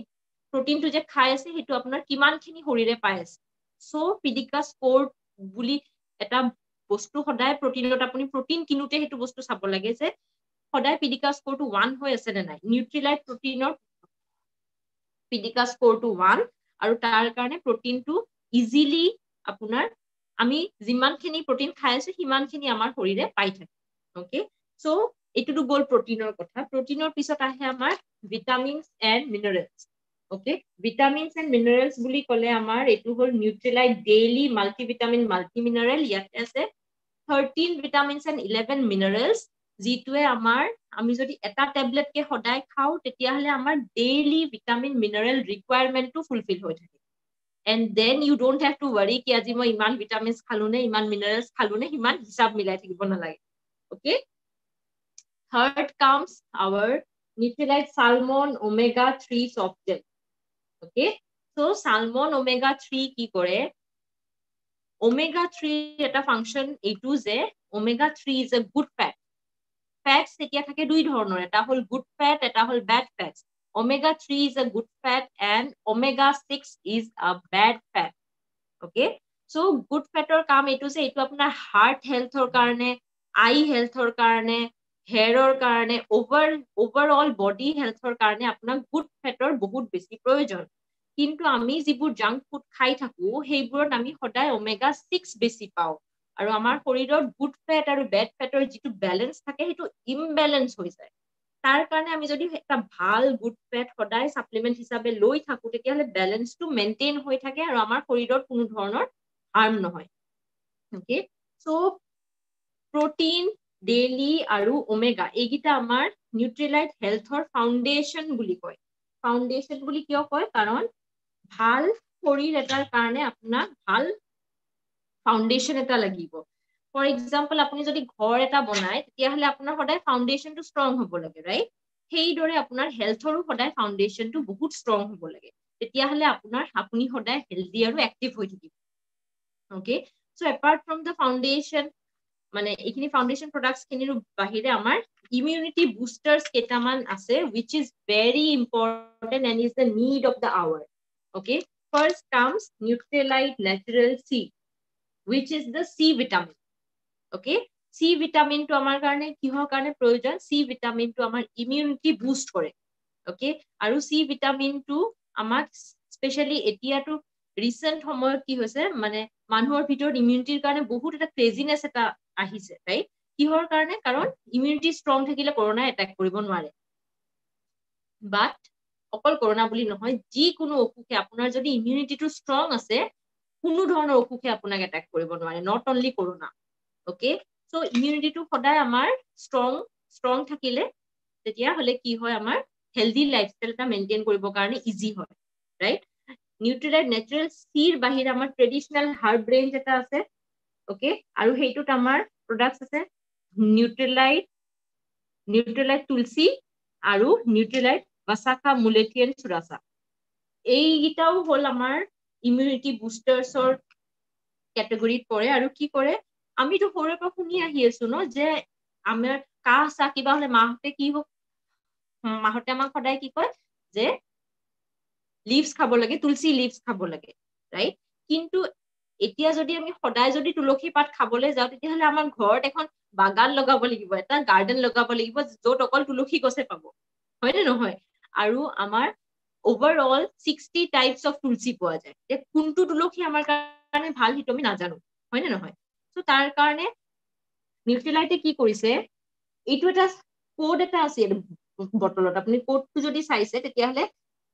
প্ৰটিনটো যে খাই আছে হেতু আপোনাৰ কিমানখিনি শৰীৰে পাই আছে সো পিডিকা স্কোৰ বুলি এটা বস্তু সদায় প্ৰটিনত আপুনি প্ৰটিন কিনুতে হেতু বস্তু চাব লাগে যে সদায় পিডিকা স্কোৰটো 1 হৈ আছে নে নাই নিউট্ৰিলাইট প্ৰটিনৰ পিডিকা স্কোৰটো 1 আৰু তাৰ কাৰণে প্ৰটিনটো ইজিলি আপোনাৰ আমি যিমানখিনি প্ৰটিন খাই আছো সিমানখিনি আমাৰ শৰীৰে পাই থাকে ওকে সো এটুটো গল প্ৰটিনৰ কথা প্ৰটিনৰ পিছত আহে আমাৰ vitamins and minerals okay vitamins and minerals বুলি কলে আমাৰ এটু হল Nutrilite daily multivitamin multi mineral ইয়াতে আছে 13 vitamins and 11 minerals যিটোৱে আমাৰ আমি যদি এটা ট্যাবলেট কে সদায় খাও তেতিয়া হলে আমাৰ ডেইলি ভিটামিন মিনাৰেল ৰিকোয়াৰমেন্টটো ফুলফিল হৈ থাকে and then you don't have to worry কি আজি মই ইমান ভিটামিনছ খালো নে ইমান মিনাৰেলছ খালো নে ইমান হিসাব মিলাই থাকিব নালাগে okay third comes our Nutrilite salmon omega 3 soft gel okay so salmon omega 3 কি কৰে omega 3 এটা ফাংশন এইটো যে omega 3 is a good fat fats এতিয়া থাকে দুই ধৰণৰ এটা হল good fat এটা হল bad fats omega 3 is a good fat and omega 6 is a bad fat okay so good fator কাম এইটো যে এইটো আপোনাৰ heart healthৰ কাৰণে eye healthৰ কাৰণে hairৰ কাৰণে overall body healthৰ কাৰণে আপোনাৰ good fator বহুত বেছি প্ৰয়োজন কিন্তু আমি যিবোৰ জাংক ফুড খাই থাকো সেইবোৰত আমি সদায় ওমেগা 6 বেছি পাও আৰু আমাৰ শৰীৰত গুড ফেট আৰু বেড ফেটৰ যিটো ব্যালেন্স থাকে হেতু ইমব্যালেন্স হৈ যায় তাৰ কাৰণে আমি যদি এটা ভাল গুড ফেট সদায় সাপ্লিমেন্ট হিচাপে লৈ থাকো তেতিয়া হলে ব্যালেন্সটো মেইনটেইন হৈ থাকে আৰু আমাৰ শৰীৰত কোনো ধৰণৰ হাৰ্ম নহয় ওকে সো প্ৰটিন ডেইলি আৰু ওমেগা এইগিটা আমাৰ নিউট্ৰিলাইট হেলথৰ ফাউন্ডেশন বুলি কয় ফাউন্ডেশন বুলি কিয় কয় কাৰণ ভাল শৰীৰ এটাৰ কাৰণে আপোনাক ভাল ফাউন্ডেশন এটা লাগিব ফৰ এক্সাম্পল আপুনি যদি ঘৰ এটা বনায় তেতিয়া হলে আপোনাৰ সদায় ফাউন্ডেশনটো ষ্ট্ৰং হ'ব লাগে ৰাইট সেইদৰে আপোনাৰ হেলথৰো সদায় ফাউন্ডেশনটো বহুত ষ্ট্ৰং হ'ব লাগে তেতিয়া হলে আপুনি সদায় হেলদি আৰু এক্টিভ হৈ থাকিব okay so apart from da foundation মানে এইখিনি ফাউন্ডেশন প্ৰডাক্টস খিনিৰ বাহিৰে আমাৰ ইমিউনিটি বুস্টাৰ্স কেইটামান আছে which is very important and is the need of the hour okay first comes Nutrilite natural C which is the C vitamin okay C vitamin to amar karone kihor karone proyojon C vitamin to amar immunity boost kore okay aru C vitamin to amak specially etia to recent homoyot ki hoise mane manuhor bhitor immunity karone bahut eta craziness eta ahise right kihor karone karon immunity strong thakile corona attack koribo nware but অকল corona বুলি নহয় যি কোনো অসুখে আপোনাৰ যদি immunity to strong আছে কোনো ধৰণৰ অসুখে আপোনাক attack কৰিব নোৱাৰে not only corona okay so immunity to সদায় আমাৰ strong থাকিলে তেতিয়া হলে কি হয় আমাৰ healthy lifestyle এটা maintain কৰিব কাৰণে easy হয় right Nutrilite natural C ৰ বাহিৰে আমাৰ traditional herb range এটা আছে okay আৰু হেইটোত আমাৰ products আছে Nutrilite tulsi আৰু Nutrilite Vasaka Mulletian Surasa এইগিটাও হল আমাৰ ইমিউনিটি বুস্টাৰ্সৰ ক্যাটাগৰীত পৰে আৰু কি কৰে আমি তো সৰুৰ পৰা শুনি আহি আছো ন যে আমাৰ কাহ সা কিবা হলে মাহতে আমাক সদায় কি কয় যে লিভস খাব লাগে তুলসী লিভস খাব লাগে ৰাইট কিন্তু এতিয়া যদি আমি সদায় যদি তুলসী পাত খাবলৈ যাও তেতিয়া হলে আমাৰ ঘৰত এখন বাগান লগাব লাগিব এটা গাৰ্ডেন লগাব লাগিব যত অকল তুলসী গছে পাব হয় নে নহয় আৰু আমাৰ overall 60 types of tulsi পোৱা যায় যে কোনটো তুলসী আমাৰ কাৰণে ভাল হিটো আমি নাজানো হয় নে নহয় সো তাৰ কাৰণে নিউট্ৰিলাইটে কি কৰিছে এইটো এটা কোড এটা আছে বটলত আপুনি কোডটো যদি চাইছে তেতিয়া হলে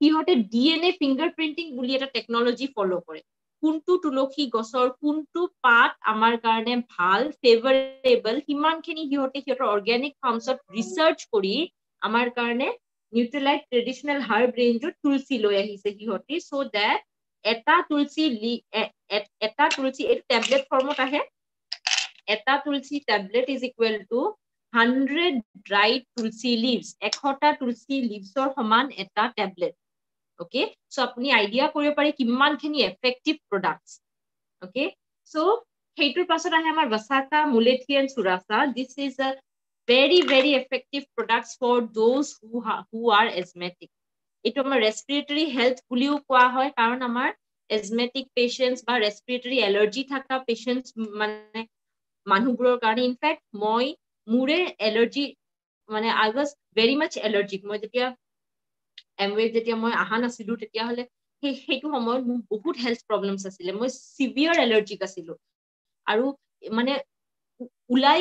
কিহতে DNA fingerprinting বুলি এটা টেকনলজি ফলো কৰে কোনটো তুলসী গছৰ কোনটো পাত আমাৰ কাৰণে ভাল ফেভাৰেবল কিমানখিনি হিহতৰ অৰ্গানিক ফাৰ্মছত ৰিসাৰ্চ কৰি আমাৰ কাৰণে Nutrilite traditional herb range of tulsi loi ahise hihoti so that eta tulsi tablet format ahe eta tulsi tablet is equal to 100 dried tulsi leaves 100টা tulsi leavesৰ সমান এটা tablet okay so আপুনি idea কৰিব পাৰে কিমানখিনি effective products okay so সেইটোৰ পাছত আহে আমাৰ Vasaca Mulethian Surasa this is a very effective products for those who are asthmatic এটো আমাৰ respiratory health বুলিও কোৱা হয় কাৰণ আমাৰ asthmatic patients বা respiratory allergy থকা patients মানে মানুহবোৰৰ কাৰণে ইনফ্যাক্ট মই মুৰে এলাৰ্জি মানে I was very much allergic মই যেতিয়া এমৱে যেতিয়া মই আহা নাছিলো তেতিয়া হলে সেইটো সময়ত মোৰ বহুত হেলথ প্ৰবলেমছ আছিল মই সিভিয়াৰ এলাৰ্জিক আছিল আৰু মানে উলাই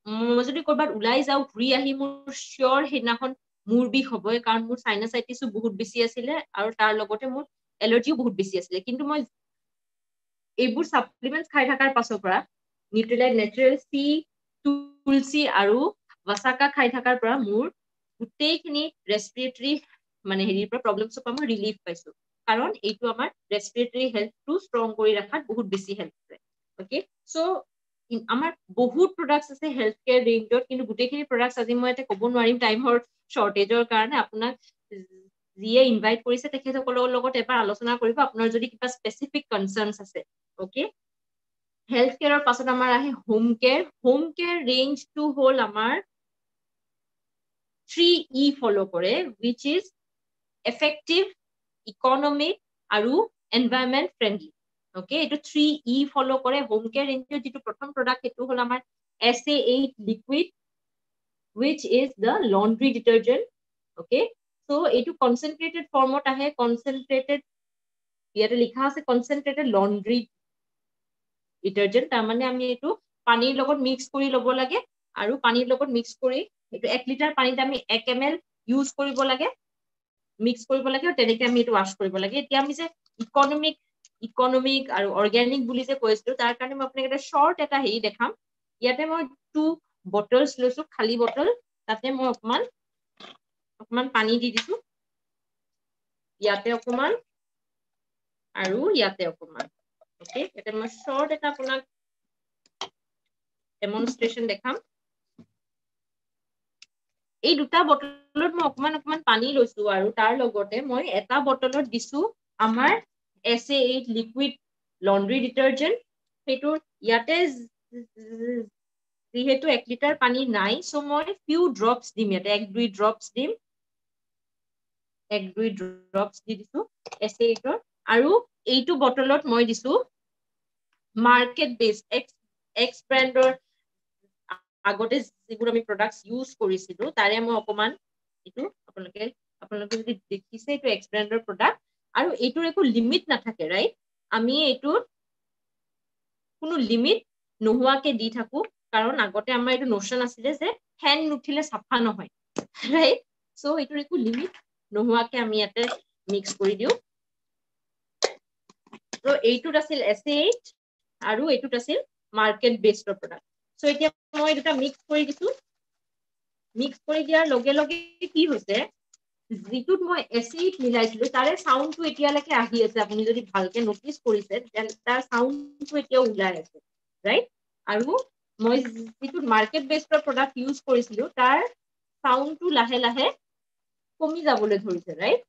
মই যদি কৰবাত উলাই যাও ঘুৰি আহি মোৰ শিওৰ হেনাখন মোৰ বিষ হবই কাৰণ মোৰ সাইনাসাইটিসও বহুত বেছি আছিল আৰু তাৰ লগতে মোৰ এলাৰ্জিও বহুত বেছি আছিল কিন্তু মই এইবোৰ সাপ্লিমেন্টস খাই থাকাৰ পাছৰ পৰা নিউট্ৰিলাইট নেচাৰেল সি তুলসী আৰু Vasaca খাই থাকাৰ পৰা মোৰ গুটেইখিনি ৰেসপিৰেটৰি মানে হেৰিৰ পৰা প্ৰবলেমছ পৰা মই ৰিলিফ পাইছো কাৰণ এইটো আমাৰ ৰেসপিৰেটৰি হেলথটো ষ্ট্ৰং কৰি ৰাখাত বহুত বেছি হেল্প কৰে ওকে সো আমাৰ বহুত প্ৰডাক্টস আছে হেলথ কেয়াৰ ৰেঞ্জত কিন্তু গুটেইখিনি প্ৰডাক্টস আজি মই এটা ক'ব নোৱাৰিম টাইমৰ শৰ্টেজৰ কাৰণে আপোনাক যিয়ে ইনভাইট কৰিছে তেখেতসকলৰ লগত এবাৰ আলোচনা কৰিব আপোনাৰ যদি কিবা স্পেসিফিক কনসাৰ্নস আছে ওকে হেলথ কেয়াৰৰ পাছত আমাৰ আহে হোম কেয়াৰ ৰেঞ্জটো হ'ল আমাৰ 3E ফলো কৰে which is effective economic আৰু environment friendly okay এটো 3E ফলো কৰে হোম কেয়াৰ ৰেঞ্জৰ যেটো প্ৰথম প্ৰডাক্ট এটো হ'ল আমাৰ SA8 liquid which is the laundry detergent okay so এটো concentrated formত আহে concentrated ইয়াতে লিখা আছে concentrated laundry detergent তাৰ মানে আমি এটো পানীৰ লগত মিক্স কৰি লব লাগে আৰু পানীৰ লগত মিক্স কৰি এটো 1 লিটাৰ পানীত আমি 1 ml ইউজ কৰিব লাগে মিক্স কৰিব লাগে আৰু তেনেকৈ আমি এটো ওয়াশ কৰিব লাগে এতিয়া আমি যে ইকোনমিক আৰু অৰ্গানিক বুলি যে কৈছো তাৰ কাৰণে মই আপোনাক এটা শৰ্ট এটা হেৰি দেখাম ইয়াতে মই 2 বটলস লৈছো খালি বটল তাতে মই অকমান পানী দি দিছো ইয়াতে অকমান আৰু ইয়াতে অকমান ওকে এটা মই শৰ্ট এটা আপোনাক ডেমনস্ট্ৰেশন দেখাম এই দুটা বটলত মই অকমান পানী লৈছো আৰু তাৰ লগতে মই এটা বটলত দিছো আমাৰ SA8 liquid laundry detergent সেইটো ইয়াতে যেহেতু 1 লিটাৰ পানী নাই সো মই few drops দিম ইয়াতে 1-2 drops দিম 1-2 drops দি দিছো SA8 আৰু এইটো বটলত মই দিছো মাৰ্কেট বেস X ব্ৰ্যান্ডৰ আগতে যিবোৰ আমি প্ৰডাক্টস ইউজ কৰিছিলো তাৰে মই অকমান এটো আপোনালোকে যদি দেখিছে এটো X ব্ৰ্যান্ডৰ প্ৰডাক্ট আৰু এটোৰ একো লিমিট নাথাকে ৰাইট আমি এটোৰ কোনো লিমিট নোহোৱাকে দি থাকো কাৰণ আগতে আমাৰ এটো নোশন আছিল যে ফেন নুঠিলে সাফা নহয় ৰাইট সো এটোৰ একো লিমিট নোহোৱাকে আমি ইয়াতে মিক্স কৰি দিও তো এইটোত আছিল SA8 আৰু এইটোত আছিল মাৰ্কেট বেসৰ প্ৰডাক্ট সো এতিয়া মই এটা মিক্স কৰি দিছো মিক্স কৰি দিয়াৰ লগে লগে কি হৈছে যিটোত মই এসিড মিলাইছিলো তাৰে সাউন্ডটো এতিয়ালৈকে আহি আছে আপুনি যদি ভালকে নোটিস কৰিছে তাৰ সাউন্ডটো এতিয়া ওলাই আছে ৰাইট আৰু মই যিটোত মাৰ্কেট বেসৰ প্ৰডাক্ট ইউজ কৰিছিলো তাৰ সাউন্ডটো লাহে লাহে কমি যাবলৈ ধৰিছে ৰাইট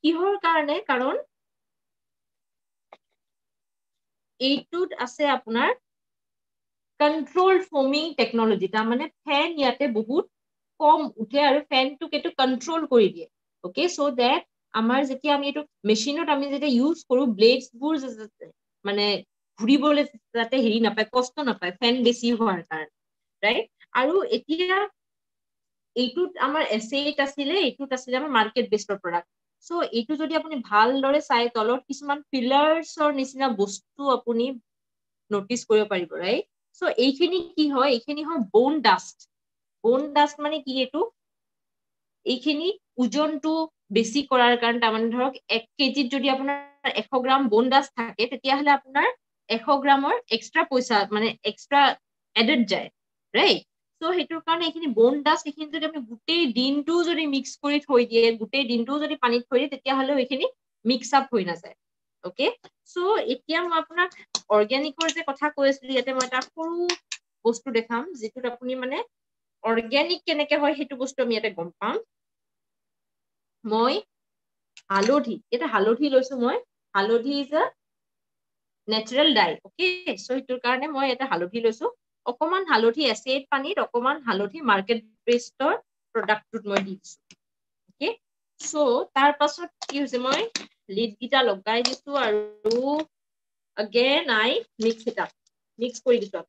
কিহৰ কাৰণে কাৰণ এইটোত আছে আপোনাৰ controlled foaming technology তাৰ মানে ফেন ইয়াতে বহুত কম উঠে আৰু ফেনটো কেটো কন্ট্ৰোল কৰি দিয়ে ওকে সো দ্যাট আমাৰ যেতিয়া আমি এটো মেচিনত আমি যেতিয়া ইউজ কৰো ব্লেডস বোৰ মানে ঘুৰিবলৈ যাতে হেৰি নাপায় কষ্ট নাপায় ফেন বেছি হোৱাৰ কাৰণে ৰাইট আৰু এতিয়া এইটোত আমাৰ SA8 আছিল এইটোত আছিল আমাৰ মাৰ্কেট বেসৰ প্ৰডাক্ট সো এইটো যদি আপুনি ভালদৰে চাই তলত কিছুমান পিলাৰ্ছৰ নিচিনা বস্তু আপুনি নোটিস কৰিব পাৰিব ৰাইট সো এইখিনি কি হয় এইখিনি হয় বোন ডাস্ট মানে কি এটো এইখিনি ওজনটো বেছি কৰাৰ কাৰণে তাৰ মানে ধৰক 1 কেজিত যদি আপোনাৰ 100 গ্ৰাম বোন ডাস্ট থাকে তেতিয়া হলে আপোনাৰ 100 গ্ৰামৰ এক্সট্ৰা পইচা মানে এক্সট্ৰা এডেড যায় ৰাইট সো হেতুৰ কাৰণে এইখিনি বোন ডাস্ট এইখিনি যদি আপুনি গুটেই দিনটো যদি মিক্স কৰি থৈ দিয়ে গুটেই দিনটো যদি পানীত থৈ দিয়ে তেতিয়া হলে এইখিনি মিক্স আপ হৈ নাযায় ওকে সো এতিয়া মই আপোনাক অৰ্গানিকৰ যে কথা কৈ আছিলো ইয়াতে মই এটা সৰু বস্তু দেখাম যেটোত আপুনি মানে অৰ্গেনিক কেনেকে হয় সেইটো বস্তু আমি ইয়াতে গম পাম মই হালধি এটা হালধি লৈছো মই হালধি is a natural dye okay so ইটোৰ কাৰণে মই এটা হালধি লৈছো অকমান হালধি এচিড পানীত অকমান হালধি মাৰ্কেট বেস্টৰ প্ৰডাক্টটোত মই দিছো ওকে সো তাৰ পাছত কি হৈছে মই লিড গিটা লগাই দিছো আৰু again I mix it up mix কৰি দিছো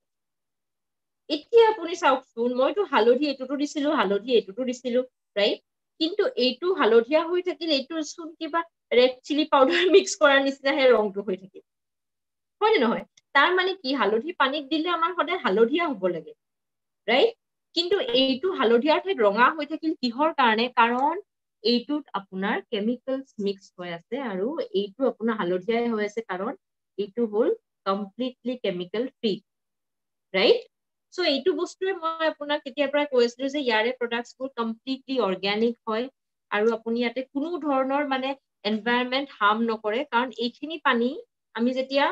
এতিয়া আপুনি চাওকচোন মইতো হালধি এটুটো দিছিলো হালধি এটুটো দিছিলো ৰাইট কিন্তু এইটো হালধীয়া হৈ থাকিল এইটো চোন কিবা ৰেড চিলি পাউডাৰ মিক্স কৰাৰ নিচিনাহে ৰংটো হৈ থাকিল হয় নে নহয় তাৰ মানে কি হালধি পানীত দিলে আমাৰ সদায় হালধীয়া হ'ব লাগে ৰাইট কিন্তু এইটো হালধীয়াৰ ঠাইত ৰঙা হৈ থাকিল কিহৰ কাৰণে কাৰণ এইটোত আপোনাৰ কেমিকেলছ মিক্স হৈ আছে আৰু এইটো আপোনাৰ হালধীয়া হৈ আছে কাৰণ এইটো হ'ল completely chemical free right so এইটো বস্তুৱে মই আপোনাক কেতিয়াৰ পৰা কৈছিলো যে ইয়াৰে প্ৰডাক্টছবোৰ কমপ্লিটলি অৰ্গেনিক হয় আৰু আপুনি ইয়াতে কোনো ধৰণৰ মানে এনভাইৰনমেন্ট হাৰ্ম নকৰে কাৰণ এইখিনি পানী আমি যেতিয়া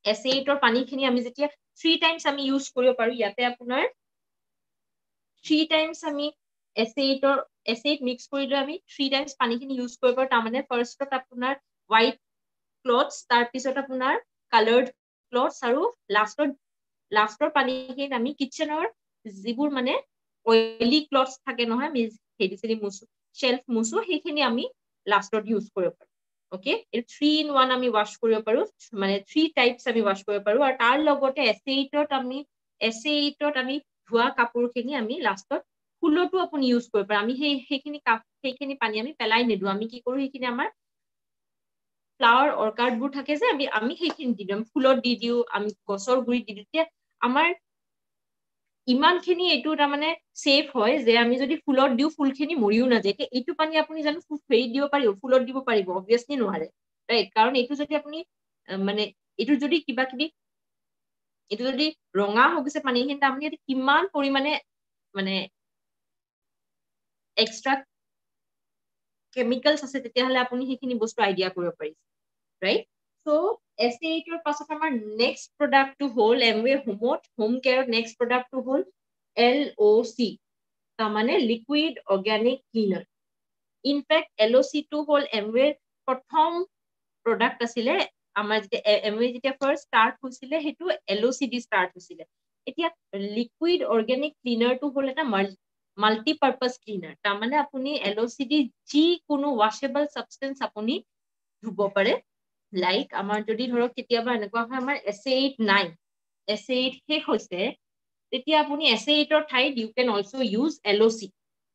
এচিডৰ পানীখিনি আমি যেতিয়া 3 টাইমছ আমি ইউজ কৰিব পাৰো ইয়াতে আপোনাৰ 3 টাইমছ আমি এচিড মিক্স কৰিলে আমি 3 টাইমছ পানীখিনি ইউজ কৰিব পাৰো তাৰমানে ফাৰ্ষ্টত আপোনাৰ হোৱাইট ক্লথছ তাৰপিছত আপোনাৰ কালাৰ্ড ক্লথছ আৰু লাষ্টৰ পানীখিনিত আমি কিচেনৰ যিবোৰ মানে অইলি ক্লথছ থাকে নহয় আমি হেৰি মুছো শেল্ফ মুছো সেইখিনি আমি লাষ্টত ইউজ কৰিব পাৰো ওকে 3 in 1 আমি ওয়াশ কৰিব পাৰো মানে 3 টাইপছ আমি ওয়াশ কৰিব পাৰো আৰু তাৰ লগতে এচিডত আমি ধোৱা কাপোৰখিনি আমি লাষ্টত ফুলতো আপুনি ইউজ কৰিব পাৰে আমি সেইখিনি পানী আমি পেলাই নিদো আমি কি কৰো সেইখিনি আমাৰ ফ্লাৱাৰ অৰ্কাডবোৰ থাকে যে আমি সেইখিনি দি দিম ফুলত দি দিও আমি গছৰ গুৰিত দি দিও তেতিয়া আমাৰ ইমানখিনি এইটো তাৰমানে সেফ হয় যে আমি যদি ফুলত দিও ফুলখিনি মৰিও নাযায় এতিয়া এইটো পানী আপুনি জানো ফেৰি দিব পাৰিব ফুলত দিব পাৰিব অবভিয়াছলি নোৱাৰে ৰাইট কাৰণ এইটো যদি আপুনি মানে এইটো যদি কিবা কিবি এইটো যদি ৰঙা হৈ গৈছে পানীখিনি তাৰমানে এইটো কিমান পৰিমাণে মানে এক্সট্ৰা কেমিকেলছ আছে তেতিয়াহ'লে আপুনি সেইখিনি বস্তু আইডিয়া কৰিব পাৰিছে ৰাইট সো এচিডৰ পাছত আমাৰ নেক্সট প্ৰডাক্টটো হ'ল এমৱে হোম কেয়াৰ নেক্সট প্ৰডাক্টটো হ'ল LOC তাৰমানে liquid organic cleaner in fact LOC টো হ'ল এমৱে প্ৰথম প্ৰডাক্ট আছিলে আমাৰ এমৱে যেতিয়া ফাৰ্ষ্ট ষ্টাৰ্ট হৈছিলে সেইটো LOC দি ষ্টাৰ্ট হৈছিলে এতিয়া লিকুইড অৰ্গেনিক ক্লিনাৰটো হ'ল এটা মাল্টিপাৰপাস ক্লিনাৰ তাৰমানে আপুনি LOC দি যিকোনো ৱাশেবল সাবষ্টেন্স আপুনি ধুব পাৰে লাইক আমাৰ যদি ধৰক কেতিয়াবা এনেকুৱা হয় আমাৰ এচিড নাই এচিড শেষ হৈছে তেতিয়া আপুনি এচিডৰ ঠাইত you can also use LOC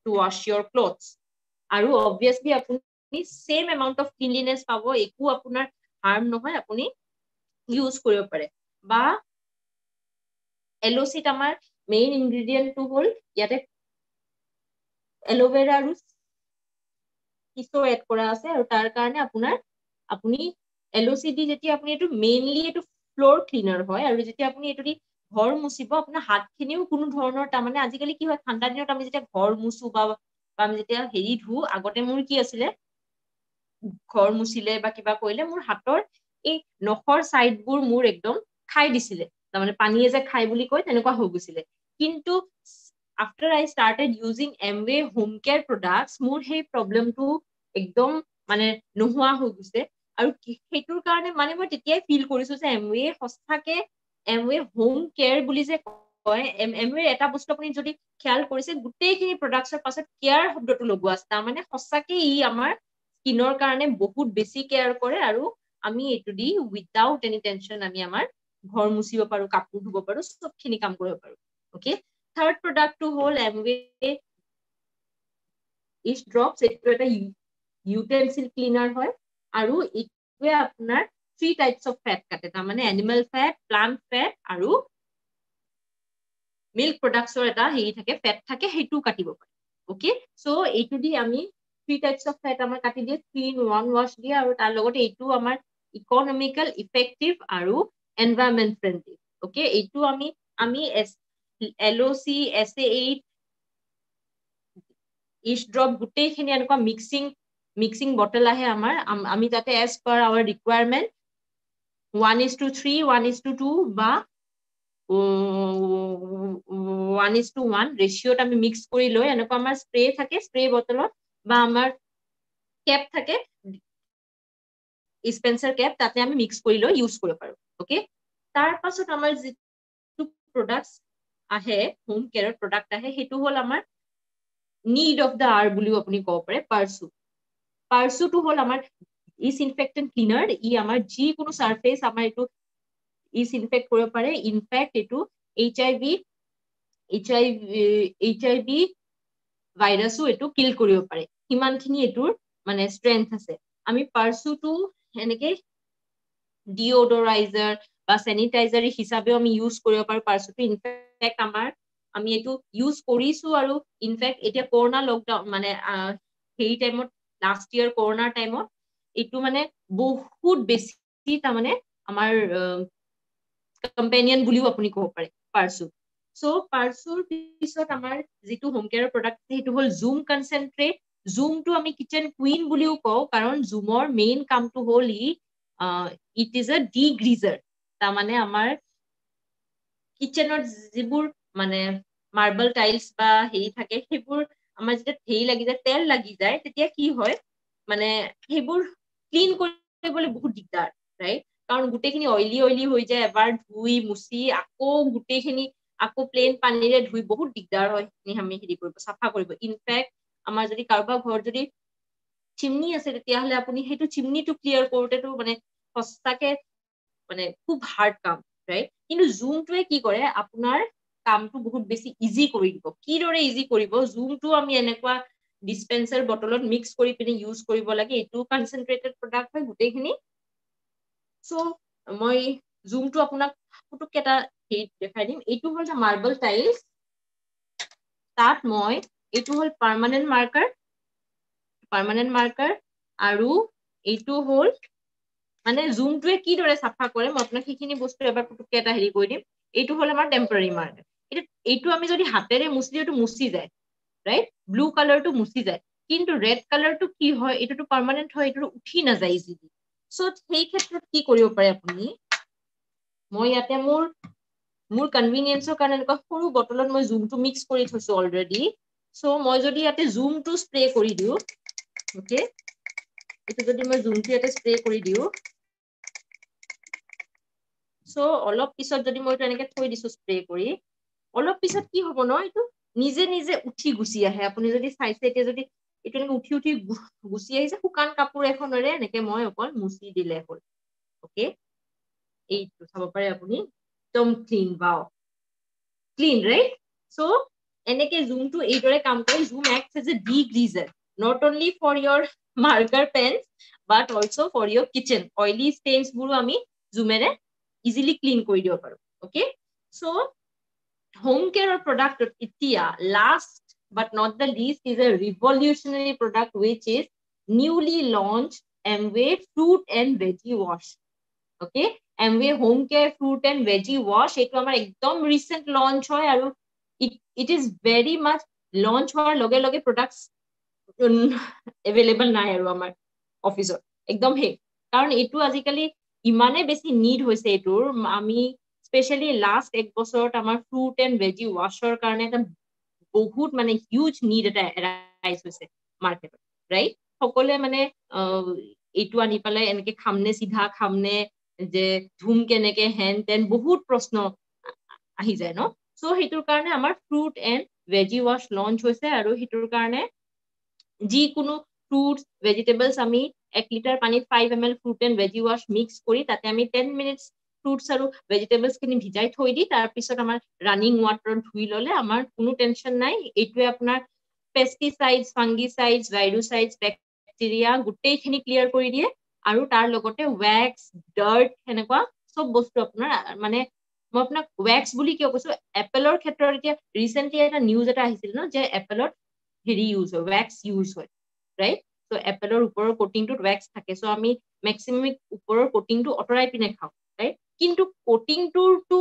to wash your clothes আৰু অবভিয়াছলি আপুনি সেম এমাউন্ট অফ ক্লিনলিনেছ পাব একো আপোনাৰ হাৰ্ম নহয় আপুনি ইউজ কৰিব পাৰে বা LOC আমাৰ মেইন ইনগ্ৰেডিয়েন্টটো হ'ল ইয়াতে এলোভেৰা আৰু কিছু এড কৰা আছে আৰু তাৰ কাৰণে আপুনি LOC দি যেতিয়া আপুনি এইটো মেইনলি এইটো ফ্লোৰ ক্লিনাৰ হয় আৰু যেতিয়া আপুনি এইটো দি ঘৰ মুচিব আপোনাৰ হাতখিনিও কোনো ধৰণৰ তাৰমানে আজিকালি কি হয় ঠাণ্ডা দিনত আমি যেতিয়া ঘৰ মুচো বা আমি যেতিয়া হেৰি ধু আগতে মোৰ কি আছিলে ঘৰ মুচিলে বা কিবা কৰিলে মোৰ হাতৰ এই নখৰ সাইডবোৰ মোৰ একদম খাই দিছিলে তাৰমানে পানীয়ে যে খাই বুলি কয় তেনেকুৱা হৈ গৈছিলে কিন্তু after I started using Amway home care products মোৰ সেই প্ৰবলেমটো একদম মানে নোহোৱা হৈ গৈছে আৰু সেইটোৰ কাৰণে মানে মই তেতিয়াই ফিল কৰিছো যে Amway সঁচাকে Amway home care বুলি যে কয় Amway এটা বস্তু আপুনি যদি খেয়াল কৰিছে গোটেইখিনি প্ৰডাক্টছৰ পাছত কেয়াৰ শব্দটো লগোৱা আছে তাৰমানে সঁচাকে ই আমাৰ স্কিনৰ কাৰণে বহুত বেছি কেয়াৰ কৰে আৰু আমি এইটো দি উইদাউট এনি টেনশন আমি আমাৰ ঘৰ মুচিব পাৰো কাপোৰ ধুব পাৰো সবখিনি কাম কৰিব পাৰো ওকে থাৰ্ড প্ৰডাক্টটো হ'ল Amway ইচ ড্ৰপছ এইটো এটা ইউটেনসিল ক্লিনাৰ হয় আৰু ইটোৱে আপোনাৰ 3 টাইপছ অফ ফেট কাটে তাৰমানে এনিমেল ফেট প্লান্ট ফেট আৰু মিল্ক প্ৰডাক্টছৰ এটা হেৰি থাকে ফেট থাকে সেইটো কাটিব পাৰে ওকে সো এইটো দি আমি 3 টাইপছ অফ ফেট আমাৰ কাটি দিয়ে 3 in 1 wash দিয়ে আৰু তাৰ লগতে এইটো আমাৰ ইকনমিক্যাল ইফেক্টিভ আৰু এনভায়ৰনমেন্ট ফ্ৰেন্ডলি ওকে এইটো আমি LOC SA8 ইচ ড্ৰপ গোটেইখিনি এনেকুৱা মিক্সিং বটল আহে আমাৰ আমি তাতে এজ পাৰ আৱাৰ ৰিকুৱাৰমেন্ট 1:3 1:2 বা 1:1 ৰেচিঅ'ত আমি মিক্স কৰি লৈ এনেকুৱা আমাৰ স্প্ৰে থাকে, স্প্ৰে বটলত বা আমাৰ কেপ থাকে, ডিসপেন্সাৰ কেপ, তাতে আমি মিক্স কৰি লৈ ইউজ কৰিব পাৰো। ওকে, তাৰ পাছত আমাৰ যিটো প্ৰডাক্টস আহে, হোম কেয়াৰৰ প্ৰডাক্ট আহে, সেইটো হ'ল আমাৰ নিড অফ দ্য আৱাৰ বুলিও আপুনি ক'ব পাৰে পাৰ্চু। পাৰ্চুটো হ'ল আমাৰ ডিসইনফেক্টেন্ট ক্লিনাৰ। ই আমাৰ যিকোনো সাৰফেস আমাৰ এইটো ডিসইনফেক্ট কৰিব পাৰে। ইনফেক্ট এইটো HIV ভাইৰাসো এইটো কিল কৰিব পাৰে, সিমানখিনি এইটোৰ মানে ষ্ট্ৰেংথ আছে। আমি পাৰ্চুটো এনেকে ডিঅডৰাইজাৰ বা স্যানিটাইজাৰ হিচাপেও আমি ইউজ কৰিব পাৰো পাৰ্চুটো। ইনফেক্ট আমি এইটো ইউজ কৰিছো, আৰু ইনফেক্ট এতিয়া কৰোনা লকডাউন মানে সেই টাইমত, লাষ্ট ইয়াৰ কৰোনাৰ টাইমত এইটো মানে বহুত বেছি তাৰমানে আমাৰ কম্পেনিয়ন বুলিও আপুনি ক'ব পাৰে পাৰ্চু। সো পাৰ্চুৰ পিছত আমাৰ যিটো হোম কেয়াৰৰ প্ৰডাক্ট সেইটো হ'ল জুম কনচেন্ট্ৰেট। জুমটো আমি কিচেন কুইন বুলিও কওঁ, কাৰণ জুমৰ মেইন কামটো হ'ল ইট ইজ এ ডিগ্ৰিজাৰ। তাৰমানে আমাৰ কিচেনৰ যিবোৰ মানে মাৰ্বল টাইলছ বা হেৰি থাকে, সেইবোৰ আমাৰ যেতিয়া হেৰি লাগি যায়, তেল লাগি যায়, তেতিয়া কি হয় মানে সেইবোৰ ক্লিন কৰিবলৈ বহুত দিগদাৰ, ৰাইট? কাৰণ গোটেইখিনি অইলি হৈ যায়, এবাৰ ধুই মুচি আকৌ গোটেইখিনি আকৌ প্লেন পানীৰে ধুই বহুত দিগদাৰ হয় আমি হেৰি কৰিব, চাফা কৰিব। ইনফেক্ট আমাৰ যদি কাৰোবাৰ ঘৰত যদি চিমনি আছে, তেতিয়াহ'লে আপুনি সেইটো চিমনিটো ক্লিয়াৰ কৰোতেতো মানে সঁচাকে মানে খুব হাৰ্ড কাম, ৰাইট? কিন্তু জুমটোৱে কি কৰে, আপোনাৰ কামটো বহুত বেছি ইজি কৰি দিব। কিদৰে ইজি কৰিব? জুমটো আমি এনেকুৱা ডিসপেন্সাৰ বটলত মিক্স কৰি পিনে ইউজ কৰিব লাগে। এইটো কনচেন্ট্ৰেটেড প্ৰডাক্ট হয় গোটেইখিনি। সো মই জুমটো আপোনাক পুতুককে এটা হেৰি দেখাই দিম। এইটো হ'ল মাৰ্বল টাইলছ, তাত মই এইটো হ'ল পাৰ্মানেন্ট মাৰ্কাৰ, আৰু এইটো হ'ল মানে জুমটোৱে কিদৰে চাফা কৰে, মই আপোনাক সেইখিনি বস্তু এবাৰ পুতুককে এটা হেৰি কৰি দিম। এইটো হ'ল আমাৰ টেম্পৰাৰী মাৰ্কাৰ। এইটো আমি যদি হাতেৰে মুচি দিওঁ, এইটো মুচি যায়, ৰাইট? ব্লু কালাৰটো মুচি যায়, কিন্তু ৰেড কালাৰটো কি হয়, এইটোতো পাৰ্মানেন্ট হয়, এইটো উঠি নাযায় ইজিলি। সো সেই ক্ষেত্ৰত কি কৰিব পাৰে আপুনি, মই ইয়াতে মোৰ কনভিনিয়েন্সৰ কাৰণে এনেকুৱা সৰু বটলত মই জুমটো মিক্স কৰি থৈছো অলৰেডি। সো মই যদি ইয়াতে জুমটো স্প্ৰে কৰি দিওঁ, ওকে, এইটো যদি মই জুমটো ইয়াতে স্প্ৰে কৰি দিওঁ, সো অলপ পিছত যদি মই এনেকে থৈ দিছো স্প্ৰে কৰি, অলপ পিছত কি হ'ব ন, এইটো নিজে নিজে উঠি গুচি আহে। আপুনি যদি চাইছে, এতিয়া যদি এইটো এনেকে উঠি গুচি আহিছে, শুকান কাপোৰ এখনেৰে এনেকে মই অকল মুচি দিলে হ'ল। ওকে, এইটো চাব পাৰে আপুনি, একদম ক্লিন, বাও ক্লিন, ৰাইট? সো এনেকে জুমটো এইদৰে কাম কৰে। Zoom acts as a degreaser, not only for your marker pens but also for your kitchen. Oily stains বোৰো আমি জুমেৰে ইজিলি ক্লিন কৰি দিব পাৰো। ওকে, সো হোম কেয়াৰৰ প্ৰডাক্ট এতিয়া last but not the least is a revolutionary product which is newly launched Amway fruit and veggie wash. Okay, Amway home care fruit and veggie wash, এইটো আমাৰ একদম recent launch হয়, আৰু it is very much launch হোৱাৰ লগে লগে products available নাই আৰু আমাৰ অফিসত একদম হে, কাৰণ এইটো আজিকালি ইমানে বেছি নিড হৈছে এইটোৰ। আমি স্পেশালি লাষ্ট এক বছৰত আমাৰ ফ্ৰুট এণ্ড ভেজি ৱাশৰ কাৰণে এটা বহুত মানে হিউজ নিড এটা ৰাইজ হৈছে মাৰ্কেটত, ৰাইট? সকলোৱে মানে এইটো আনি পেলাই এনেকে খামনে, চিধা খামনে, যে ধুম কেনেকে, হেন তেন বহুত প্ৰশ্ন আহি যায় ন। সো সেইটোৰ কাৰণে আমাৰ fruit and veggie wash launch হৈছে, আৰু সেইটোৰ কাৰণে যিকোনো ফ্ৰুটছ ভেজিটেবলছ আমি 1 লিটাৰ পানীত 5 ml fruit and veggie wash mix কৰি তাতে আমি 10 মিনিটছ ফ্ৰুটছ আৰু ভেজিটেবলছ খিনি ভিজাই থৈ দি তাৰ পিছত আমাৰ ৰানিং ৱাটাৰত ধুই ললে আমাৰ কোনো টেনচন নাই। এইটোৱে আপোনাৰ পেষ্টিচাইডছ, ফাংগিচাইডছ, ভাইৰুচাইডছ, বেক্টেৰিয়া গোটেইখিনি ক্লিয়াৰ কৰি দিয়ে, আৰু তাৰ লগতে ৱেক্স, ডাৰ্ট, সেনেকুৱা চব বস্তু আপোনাৰ মানে, মই আপোনাক ৱেক্স বুলি কিয় কৈছো, এপেলৰ ক্ষেত্ৰত এতিয়া ৰিচেন্টলি এটা নিউজ এটা আহিছিল ন, যে এপেলত হেৰি ইউজ হয়, ৱেক্স ইউজ হয়, ৰাইট? তো এপেলৰ ওপৰৰ কোটিংটোত ৱেক্স থাকে, সো আমি মেক্সিমাম ওপৰৰ কোটিংটো আঁতৰাই পিনে খাওঁ, ৰাইট? কিন্তু কোটিংটোৰটো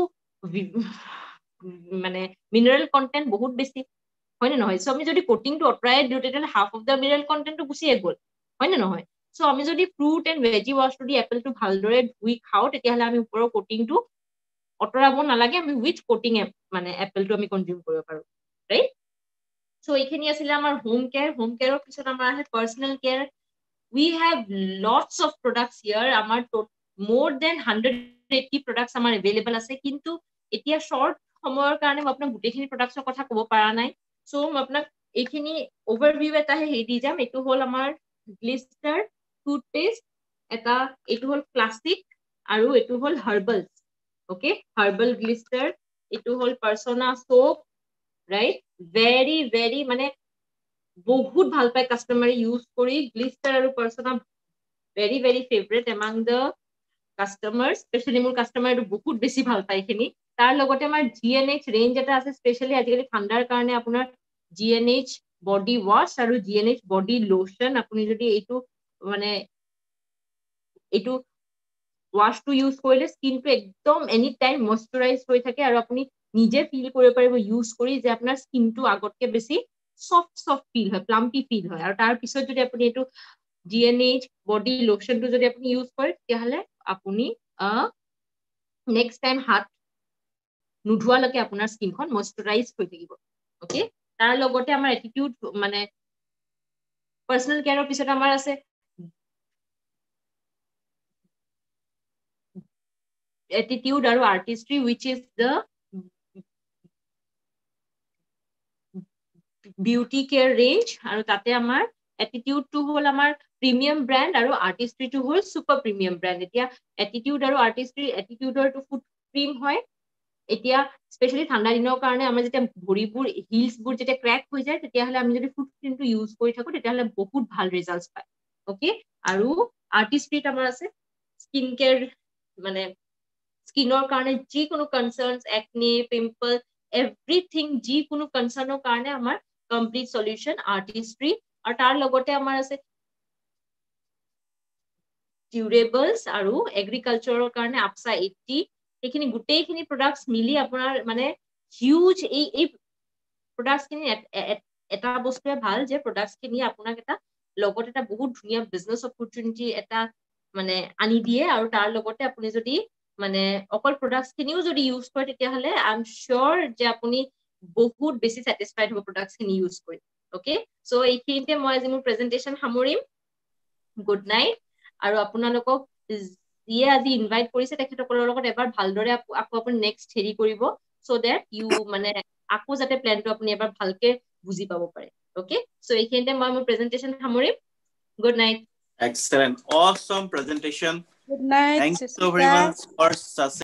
মানে মিনাৰেল কন্টেন্ট বহুত বেছি, হয় নে নহয়? সো আমি যদি কোটিংটো আঁতৰাই দিওঁ, তেতিয়াহ'লে হাফ অফ দ্য মিনাৰেল কন্টেন্টটো গুচিয়ে গ'ল, হয় নে নহয়? সো আমি যদি ফ্ৰুট এণ্ড ভেজি ৱাশটো দি এপেলটো ভালদৰে ধুই খাওঁ, তেতিয়াহ'লে আমি ওপৰৰ কোটিংটো অতৰাব নালাগে, আমি উইথ কোটিং মানে এপলটো আমি কনজিউম কৰিব পাৰো, ৰাইট? সো এইখিনি আছিলে আমাৰ হোম কেয়াৰৰ পিছত আমাৰ আছে personal care. We have lots of products here. Amar more than 180 products amar available ase, kintu etia short samoyar karone moi apnak gutekhini products er kotha kobo para nai. So moi apnak ekhini overview eta he di jam. Etu hol amar Glister toothpaste, eta etu hol classic aru etu hol herbal. Okay, herbal Glister, etu hol Persona soap, right? Very mane বহুত ভাল পায় কাস্টমাৰে use কৰি। গ্লিষ্টাৰ আৰু পাৰ্চনা very favorite among the customers, specially মোৰ কাস্টমাৰটো বহুত বেছি ভাল পায় এইখিনি। তাৰ লগতে আমাৰ GNH ৰেঞ্জ এটা আছে, স্পেশালি আজিকালি ঠাণ্ডাৰ কাৰণে আপোনাৰ GNH বডি ৱাছ আৰু GNH বডি লোশন, আপুনি যদি এইটো মানে এইটো ৱাছটো ইউজ কৰিলে স্কিনটো একদম এনি টাইম ময়শ্চাৰাইজ হৈ থাকে আৰু আপুনি নিজে ফিল কৰিব পাৰিব ইউজ কৰি যে আপোনাৰ স্কিনটো আগতকে বেছি সফট ফিল হয়, প্লাম্পি ফিল হয়। আৰু তাৰ পিছত যদি আপুনি এইটো GNH বডি লোশনটো যদি আপুনি ইউজ কৰে তেতিয়াহ'লে আপুনি নেক্সট টাইম হাত নুধুৱালৈকে আপোনাৰ স্কিনখন ময়শ্চাৰাইজ হৈ থাকিব। অ'কে, তাৰ লগতে আমাৰ এটিটিউড মানে পাৰ্চনেল কেয়াৰৰ পিছত আমাৰ আছে এটিটিউড আৰু আৰ্টিষ্ট্ৰি, which is the beauty care range. আৰু তাতে আমাৰ এটিটিউডটো হ'ল আমাৰ প্ৰিমিয়াম ব্ৰেণ্ড আৰু আৰ্টিষ্ট্ৰিটো হ'ল ছুপাৰ প্ৰিমিয়াম ব্ৰেণ্ড। এতিয়া এটিটিউড আৰু আৰ্টিষ্ট্ৰি, এটিটিউডৰটো ফুট ক্ৰীম হয়। এতিয়া স্পেশালি ঠাণ্ডা দিনৰ কাৰণে আমাৰ যেতিয়া ভৰিবোৰ হিলছবোৰ যেতিয়া ক্ৰেক হৈ যায় তেতিয়াহ'লে আমি যদি ফুট ক্ৰীমটো ইউজ কৰি থাকো তেতিয়াহ'লে বহুত ভাল ৰিজাল্টছ পায়। অ'কে, আৰু আৰ্টিষ্ট্ৰিত আমাৰ আছে স্কিন কেয়াৰ, মানে স্কিনৰ কাৰণে যিকোনো কনচাৰ্নছ, একনে, পিম্পল, এভৰিথিং, যিকোনো কনচাৰ্নৰ কাৰণে আমাৰ কমপ্লিট সলিউশন আৰ্টিষ্ট্ৰি। আৰু তাৰ লগতে আমাৰ আছে ডিউৰেবলছ আৰু এগ্ৰিকালচাৰৰ কাৰণে আপসা 80। এইখিনি গোটেইখিনি প্ৰডাক্টছ মিলি আপোনাৰ মানে হিউজ এই প্ৰডাক্টছখিনি এটা বস্তুৱে ভাল যে প্ৰডাক্টছখিনি আপোনাক এটা লগত এটা বহুত ধুনীয়া বিজনেছ অপৰচুনিটি এটা মানে আনি দিয়ে। আৰু তাৰ লগতে আপুনি যদি মানে অকল প্ৰডাক্টছখিনিও যদি ইউজ কৰে তেতিয়াহ'লে আই এম চিয়ৰ যে আপুনি বহুত বেছি ছেটিছফাইড হ'ব প্ৰডাক্টছখিনি ইউজ কৰি। অ'কে, চ' এইখিনিতে মই আজি মোৰ প্ৰেজেণ্টেশ্যন সামৰিম। Good night. আৰু আপোনালোকক যিয়ে আজি ইনভাইট কৰিছে তেখেতসকলৰ লগত এবাৰ ভালদৰে আকৌ আপুনি নেক্সট হেৰি কৰিব, চ' ডেট ইউ মানে আকৌ যাতে প্লেনটো আপুনি এবাৰ ভালকে বুজি পাব পাৰে। অ'কে, চ' এইখিনিতে মই মোৰ প্ৰেজেণ্টেশ্যন সামৰিম। Good night. Excellent, awesome presentation. Good night. Thank you so very much for such